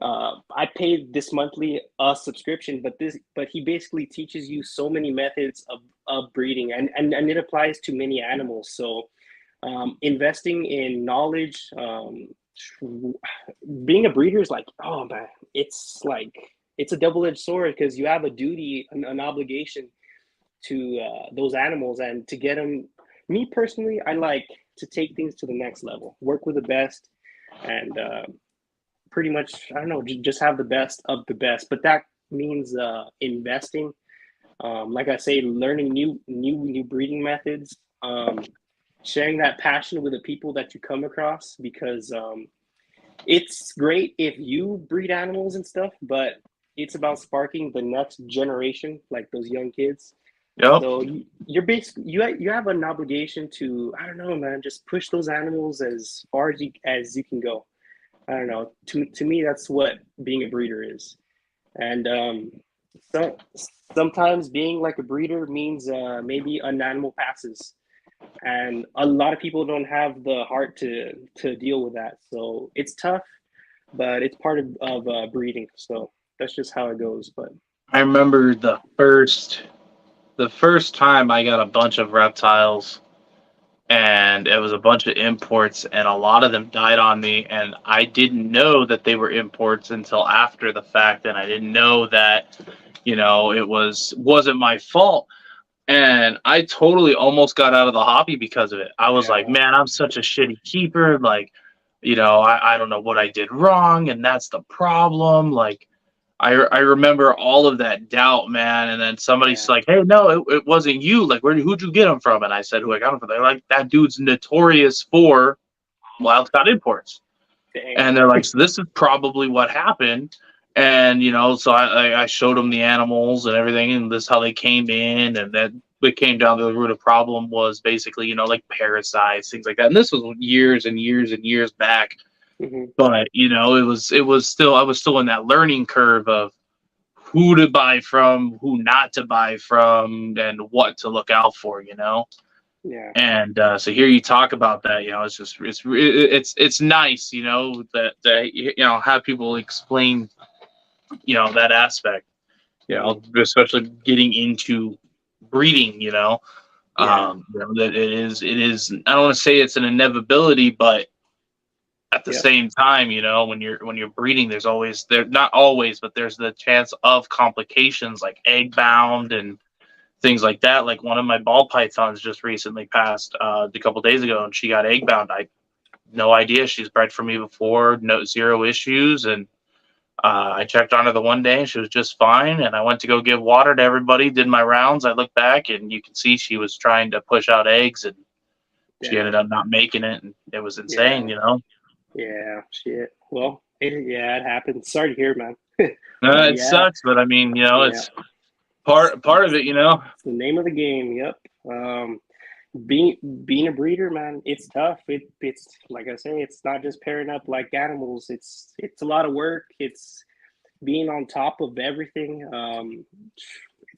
I paid this monthly subscription, but he basically teaches you so many methods of breeding, and it applies to many animals. So investing in knowledge, being a breeder is like, oh man, it's a double-edged sword because you have a duty, an obligation to those animals and to get them. Me personally, I like to take things to the next level, work with the best, and pretty much, I don't know, just have the best of the best. But that means investing, like I say, learning new breeding methods, sharing that passion with the people that you come across, because it's great if you breed animals and stuff, but it's about sparking the next generation, like those young kids. Yep. So you're basically you have an obligation to, I don't know, man, just push those animals as far as you can go. I don't know. To me, that's what being a breeder is. And so sometimes being like a breeder means maybe an animal passes, and a lot of people don't have the heart to deal with that. So it's tough, but it's part of breeding. So that's just how it goes. But I remember the first time I got a bunch of reptiles, and it was a bunch of imports, and a lot of them died on me, and I didn't know that they were imports until after the fact, and I didn't know that, it wasn't my fault. And I totally almost got out of the hobby because of it. I was like, yeah, man, I'm such a shitty keeper. Like, I don't know what I did wrong, and that's the problem. Like, I remember all of that doubt, man. And then somebody's yeah, like, hey, no, it wasn't you. Like, who'd you get them from? And I said, who I got them from. They're like, that dude's notorious for wild caught imports. dang, And they're like, so this is probably what happened. And, so I showed them the animals and everything, and this is how they came in. And then it came down to the root of problem was basically, like parasites, things like that. And this was years and years and years back. hmm, But, it was still, I was still in that learning curve of who to buy from, who not to buy from, and what to look out for. yeah, And so here you talk about that, it's just it's nice, that have people explain, that aspect, hmm, especially getting into breeding, yeah, that it is. I don't want to say it's an inevitability, but at the yep, same time, when you're breeding, there's always there not always, but there's the chance of complications like egg bound and things like that. Like one of my ball pythons just recently passed a couple days ago, and she got egg bound. I no idea. She's bred for me before, no zero issues, and I checked on her the one day, and she was just fine. And I went to go give water to everybody, did my rounds. I looked back, and you can see she was trying to push out eggs, and she ended dang, up not making it, and it was yeah, insane. yeah, shit. Well, yeah, it happens. Sorry to hear, man. But It yeah, sucks, but I mean, yeah, it's part of it's, it. it's the name of the game. Yep. Being being a breeder, man, it's tough. It's like I say, it's not just pairing up like animals. It's a lot of work. It's being on top of everything.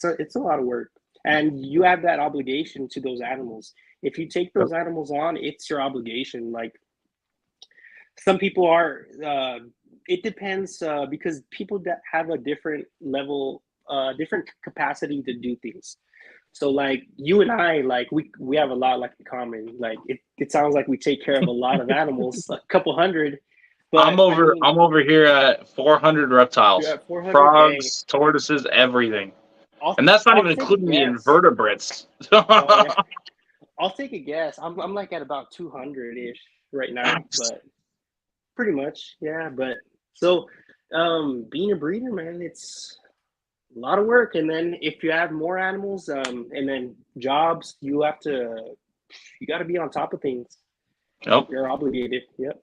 It's a lot of work, and you have that obligation to those animals. If you take those animals on, it's your obligation. Like some people are. It depends because people that have a different level, different capacity to do things. So like you and I, like we have a lot like in common. Like it sounds like we take care of a lot of animals, a couple hundred. I'm But I over mean, I'm over here at 400 you're reptiles, at 400. Dang, frogs, tortoises, everything, I'll and that's not I'll even take a including the guess. invertebrates. Oh yeah, I'll take a guess. I'm like at about 200 ish right now, but pretty much, yeah. But so, being a breeder, man, it's a lot of work. And then if you have more animals, and then jobs, you got to be on top of things. Nope. You're obligated. Yep.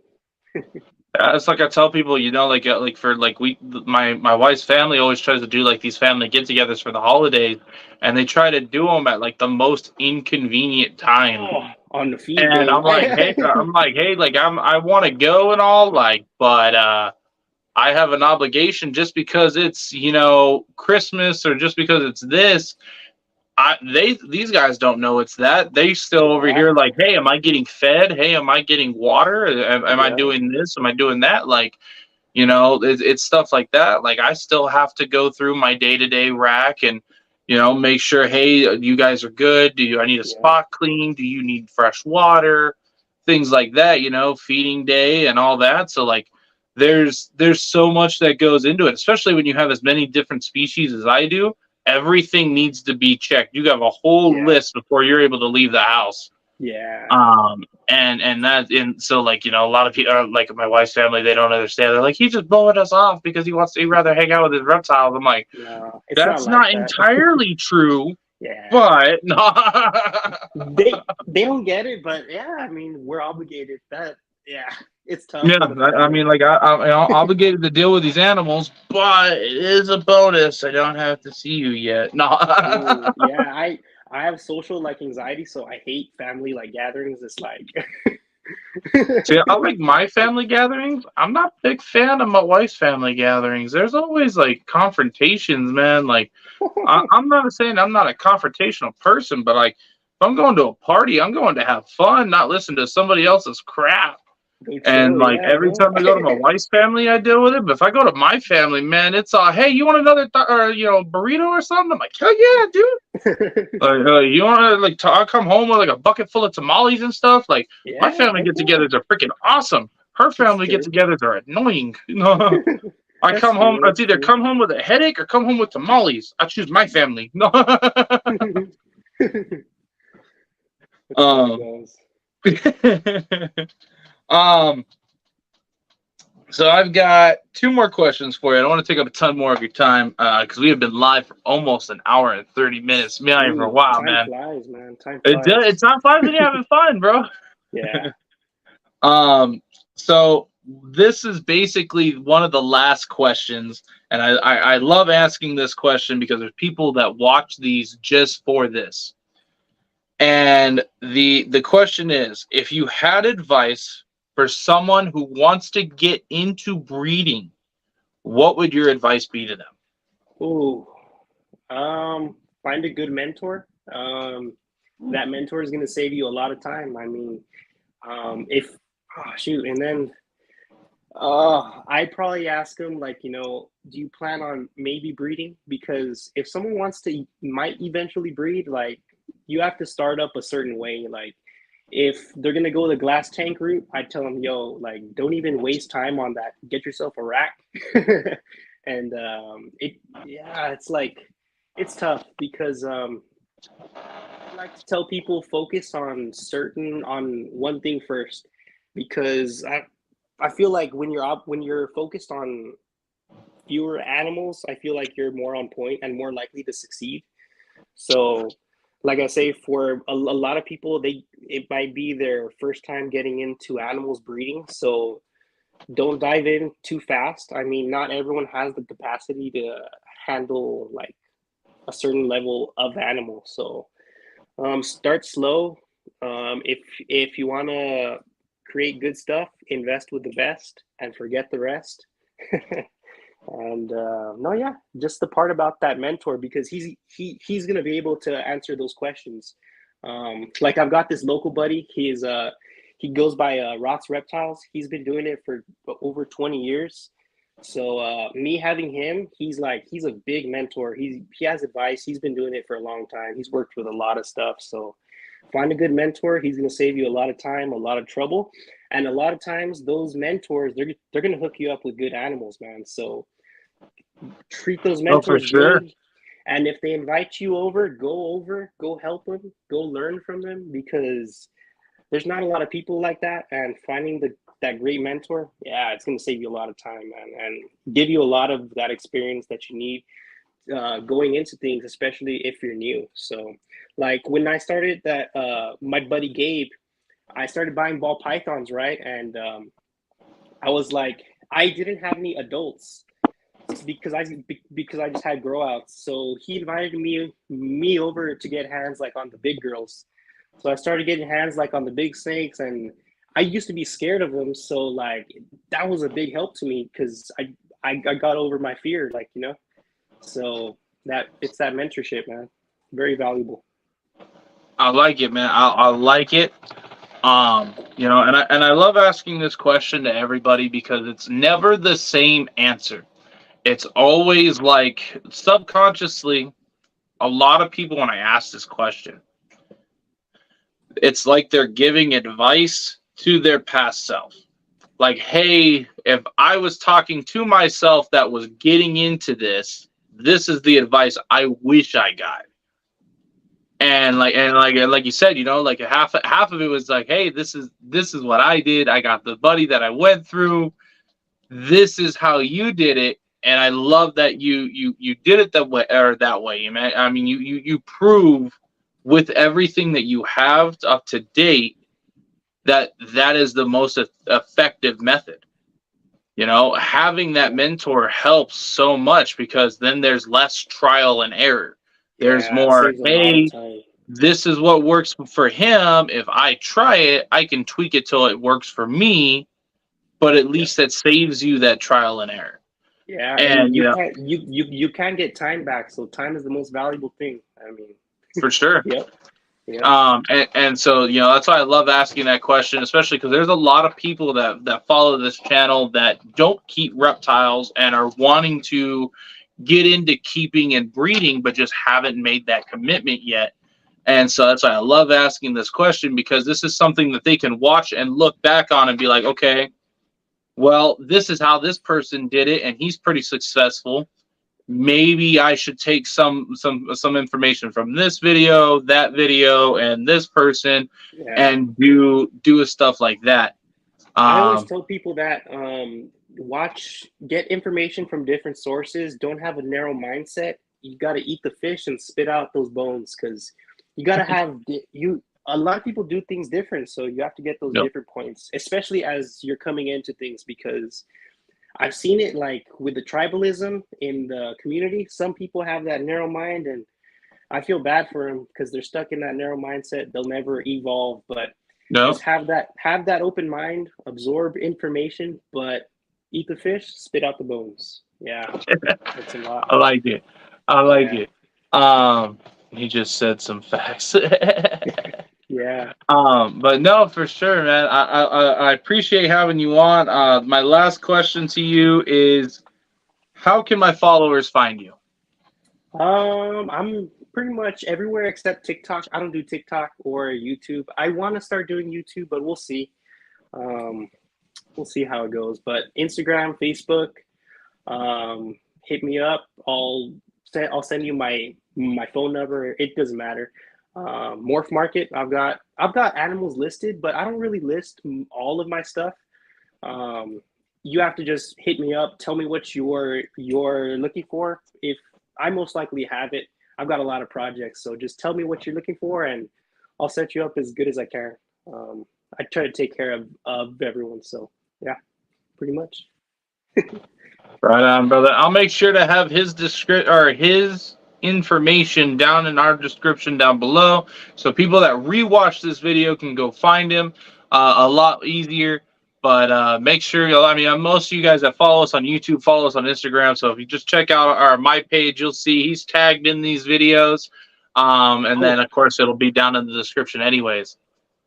It's like I tell people, like for like my wife's family always tries to do like these family get-togethers for the holidays, and they try to do them at like the most inconvenient time. Oh, on the feed And day. I'm like, hey, like I want to go and all, like, but I have an obligation just because it's Christmas or just because it's this. These guys don't know it's that. They still over Yeah, here like, hey, am I getting fed? Hey, am I getting water? Am I yeah, doing this? Am I doing that? Like, it's stuff like that. Like I still have to go through my day-to-day rack and make sure, hey, you guys are good. I need a yeah, spot clean? Do you need fresh water? Things like that, feeding day and all that. So like there's so much that goes into it, especially when you have as many different species as I do. Everything needs to be checked. You have a whole yeah, list before you're able to leave the house. yeah. And so like a lot of people, like my wife's family, they don't understand. They're like, he's just blowing us off because he'd rather hang out with his reptiles. I'm like, No, it's not that's like not that. entirely true, Yeah, but no. they don't get it, but yeah, I mean, we're obligated. That yeah, it's tough Yeah, for the I family. mean, like I'm obligated to deal with these animals, but it is a bonus. I don't have to see you yet. No. Ooh, yeah, I have social like anxiety, so I hate family like gatherings. It's like See, I like my family gatherings. I'm not a big fan of my wife's family gatherings. There's always like confrontations, man. Like I'm not saying I'm not a confrontational person, but like if I'm going to a party, I'm going to have fun, not listen to somebody else's crap. go And chill. like Yeah, every no. time I go to my wife's family, I deal with it. But if I go to my family, man, it's hey, you want another or burrito or something? I'm like, hell yeah, dude. You want to like? I'll come home with like a bucket full of tamales and stuff. Like my Yeah, family heck yeah, get-togethers are freaking awesome. Her it's family true. get-togethers are annoying. I That's come home. true. It's That's either true. come home with a headache or come home with tamales. I choose my family. No. That's how it um. goes. um. So I've got two more questions for you. I don't want to take up a ton more of your time because we have been live for almost an hour and 30 minutes. Been on here for a Ooh, while, time man. flies, man. Time It's flies. not fun when you're having fun, bro. Yeah. Um, so this is basically one of the last questions, and I love asking this question because there's people that watch these just for this. And the question is, if you had advice for someone who wants to get into breeding, what would your advice be to them? Ooh. Find a good mentor. That mentor is gonna save you a lot of time. I mean, if oh shoot, and then I'd probably ask them like, do you plan on maybe breeding? Because if someone wants to might eventually breed, like you have to start up a certain way. Like if they're gonna go the glass tank route, I'd tell them, yo, like don't even waste time on that. Get yourself a rack. And it yeah, it's like it's tough because I like to tell people focus on one thing first because I feel like when you're focused on fewer animals, I feel like you're more on point and more likely to succeed. So, like I say, for a lot of people, it might be their first time getting into animals breeding. So don't dive in too fast. I mean, not everyone has the capacity to handle like a certain level of animal. So start slow. If you want to create good stuff, invest with the best and forget the rest. And no, yeah, just the part about that mentor because he's gonna be able to answer those questions. Like I've got this local buddy. He goes by Rots Reptiles. He's been doing it for over 20 years. So me having him, he's a big mentor. He has advice. He's been doing it for a long time. He's worked with a lot of stuff. So find a good mentor. He's going to save you a lot of time, a lot of trouble, and a lot of times those mentors they're going to hook you up with good animals, man. So treat those Oh, for mentors sure. good. And if they invite you over, go help them, go learn from them because there's not a lot of people like that. And finding that great mentor, yeah, it's going to save you a lot of time, man, and give you a lot of that experience that you need going into things, especially if you're new. So, like when I started that, my buddy Gabe, I started buying ball pythons, right? And I was like, I didn't have any adults because I just had grow outs. So he invited me over to get hands like on the big girls. So I started getting hands like on the big snakes, and I used to be scared of them. So like that was a big help to me because I got over my fear, like you know. So that it's that mentorship, man. Very valuable. I like it, man. I like it. You know, and I love asking this question to everybody because it's never the same answer. It's always like subconsciously, a lot of people when I ask this question, it's like they're giving advice to their past self. Like, hey, if I was talking to myself that was getting into this is the advice I wish I got. And like you said, you know, like half of it was like, hey, this is what I did. I got the buddy that I went through. This is how you did it, and I love that you did it that way or that way. I mean, you prove with everything that you have up to date that that is the most effective method. You know, having that mentor helps so much because then there's less trial and error. There's Yeah, it more, saves a lot of hey, time. this is what works for him. If I try it, I can tweak it till it works for me, but at Yeah. least that saves you that trial and error. Yeah, and And you know, you can't get time back, so time is the most valuable thing. I mean, for sure. yep, yep. And so you know that's why I love asking that question, especially because there's a lot of people that follow this channel that don't keep reptiles and are wanting to get into keeping and breeding, but just haven't made that commitment yet. And so that's why I love asking this question because this is something that they can watch and look back on and be like, okay, well, this is how this person did it, and he's pretty successful. Maybe I should take some information from this video, that video, and this person, Yeah. and do a stuff like that. I always Um, tell people that get information from different sources. Don't have a narrow mindset. You got to eat the fish and spit out those bones because you got to have you. A lot of people do things different, so you have to get those no, different points, especially as you're coming into things because I've seen it like with the tribalism in the community. Some people have that narrow mind, and I feel bad for them because they're stuck in that narrow mindset. They'll never evolve, but no, just have that open mind, absorb information, but eat the fish, spit out the bones. Yeah, that's a lot. I like it. I like Yeah, it. Um, he just said some facts. yeah. But no, for sure, man. I appreciate having you on. My last question to you is, how can my followers find you? I'm pretty much everywhere except TikTok. I don't do TikTok or YouTube. I want to start doing YouTube, but we'll see. Um, we'll see how it goes. But Instagram, Facebook, hit me up. I'll send you my phone number. It doesn't matter. Morph Market. I've got animals listed, but I don't really list all of my stuff. Um, you have to just hit me up. Tell me what you're looking for. If I most likely have it, I've got a lot of projects, so just tell me what you're looking for, and I'll set you up as good as I can. I try to take care of everyone, so yeah, pretty much. Right on, brother. I'll make sure to have his information down in our description down below, so people that rewatch this video can go find him a lot easier. But make sure I mean, most of you guys that follow us on YouTube follow us on Instagram. So if you just check out our my page, you'll see he's tagged in these videos. And then Oh, of course it'll be down in the description, anyways.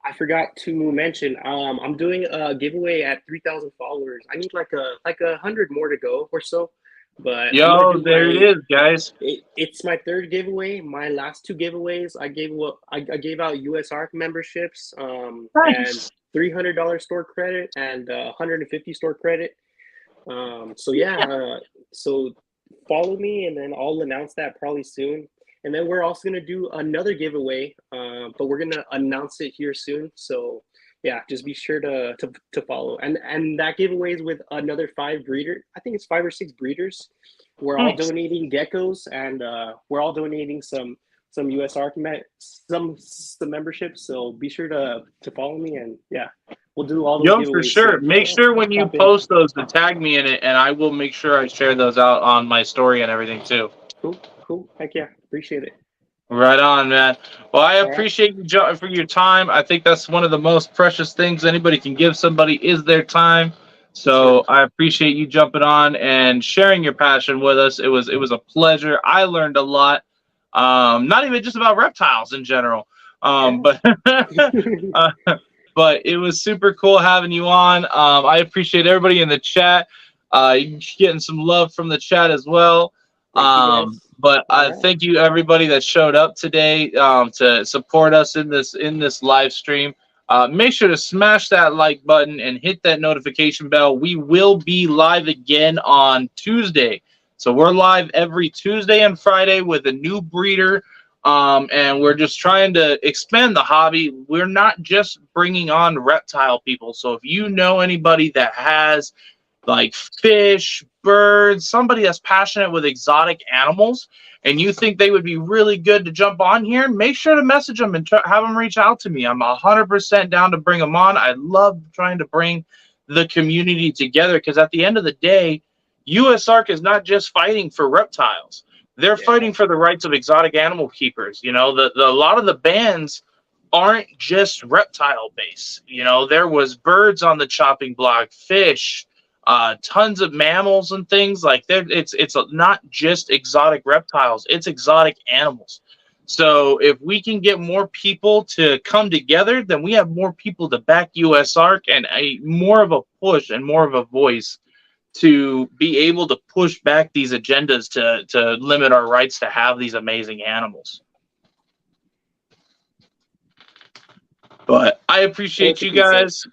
I forgot to mention. I'm doing a giveaway at 3,000 followers. I need like 100 more to go or so, but I'm gonna Yo, do there it is, guys. it's my third giveaway. My last two giveaways, I gave out US ARC memberships, and Nice. $300 store credit and 150 store credit. So yeah, so follow me, and then I'll announce that probably soon. And then we're also gonna do another giveaway, but we're gonna announce it here soon. So yeah, just be sure to follow. And that giveaway is with another 5 breeder. I think it's 5 or 6 breeders. We're all Nice. donating geckos, and we're all donating some US ARC some memberships. So be sure to follow me, and yeah, we'll do all those Yo, for giveaways. sure. So Make yeah, sure when you tap in. post those to tag me in it, and I will make sure I share those out on my story and everything too. Cool, cool. Heck yeah, appreciate it. Right on, man. Well, I All right, appreciate you for your time. I think that's one of the most precious things anybody can give somebody is their time. yes, sir. So I appreciate you jumping on and sharing your passion with us. It was a pleasure. I learned a lot. Not even just about reptiles in general, Yeah. but uh, but it was super cool having you on. I appreciate everybody in the chat. You getting some love from the chat as well. Thank you guys. But All right. thank you everybody that showed up today to support us in this live stream. Make sure to smash that like button and hit that notification bell. We will be live again on Tuesday. So we're live every Tuesday and Friday with a new breeder. And we're just trying to expand the hobby. We're not just bringing on reptile people. So if you know anybody that has like fish, birds, somebody that's passionate with exotic animals, and you think they would be really good to jump on here, make sure to message them and have them reach out to me. I'm 100% down to bring them on. I love trying to bring the community together because at the end of the day, USARK is not just fighting for reptiles. They're Yeah. fighting for the rights of exotic animal keepers. You know, a lot of the bans aren't just reptile based. You know, there was birds on the chopping block, fish, tons of mammals and things like that. It's not just exotic reptiles; it's exotic animals. So if we can get more people to come together, then we have more people to back USARK and a more of a push and more of a voice to be able to push back these agendas to limit our rights to have these amazing animals. But I appreciate you Perfectly said. guys.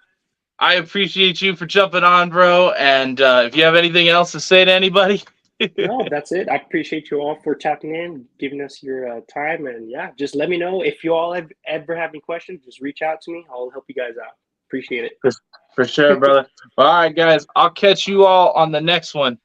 I appreciate you for jumping on, bro. And if you have anything else to say to anybody, No, that's it. I appreciate you all for tapping in, giving us your time, and yeah, just let me know if you all ever have any questions. Just reach out to me. I'll help you guys out. Appreciate for sure, it. brother. All right, guys. I'll catch you all on the next one.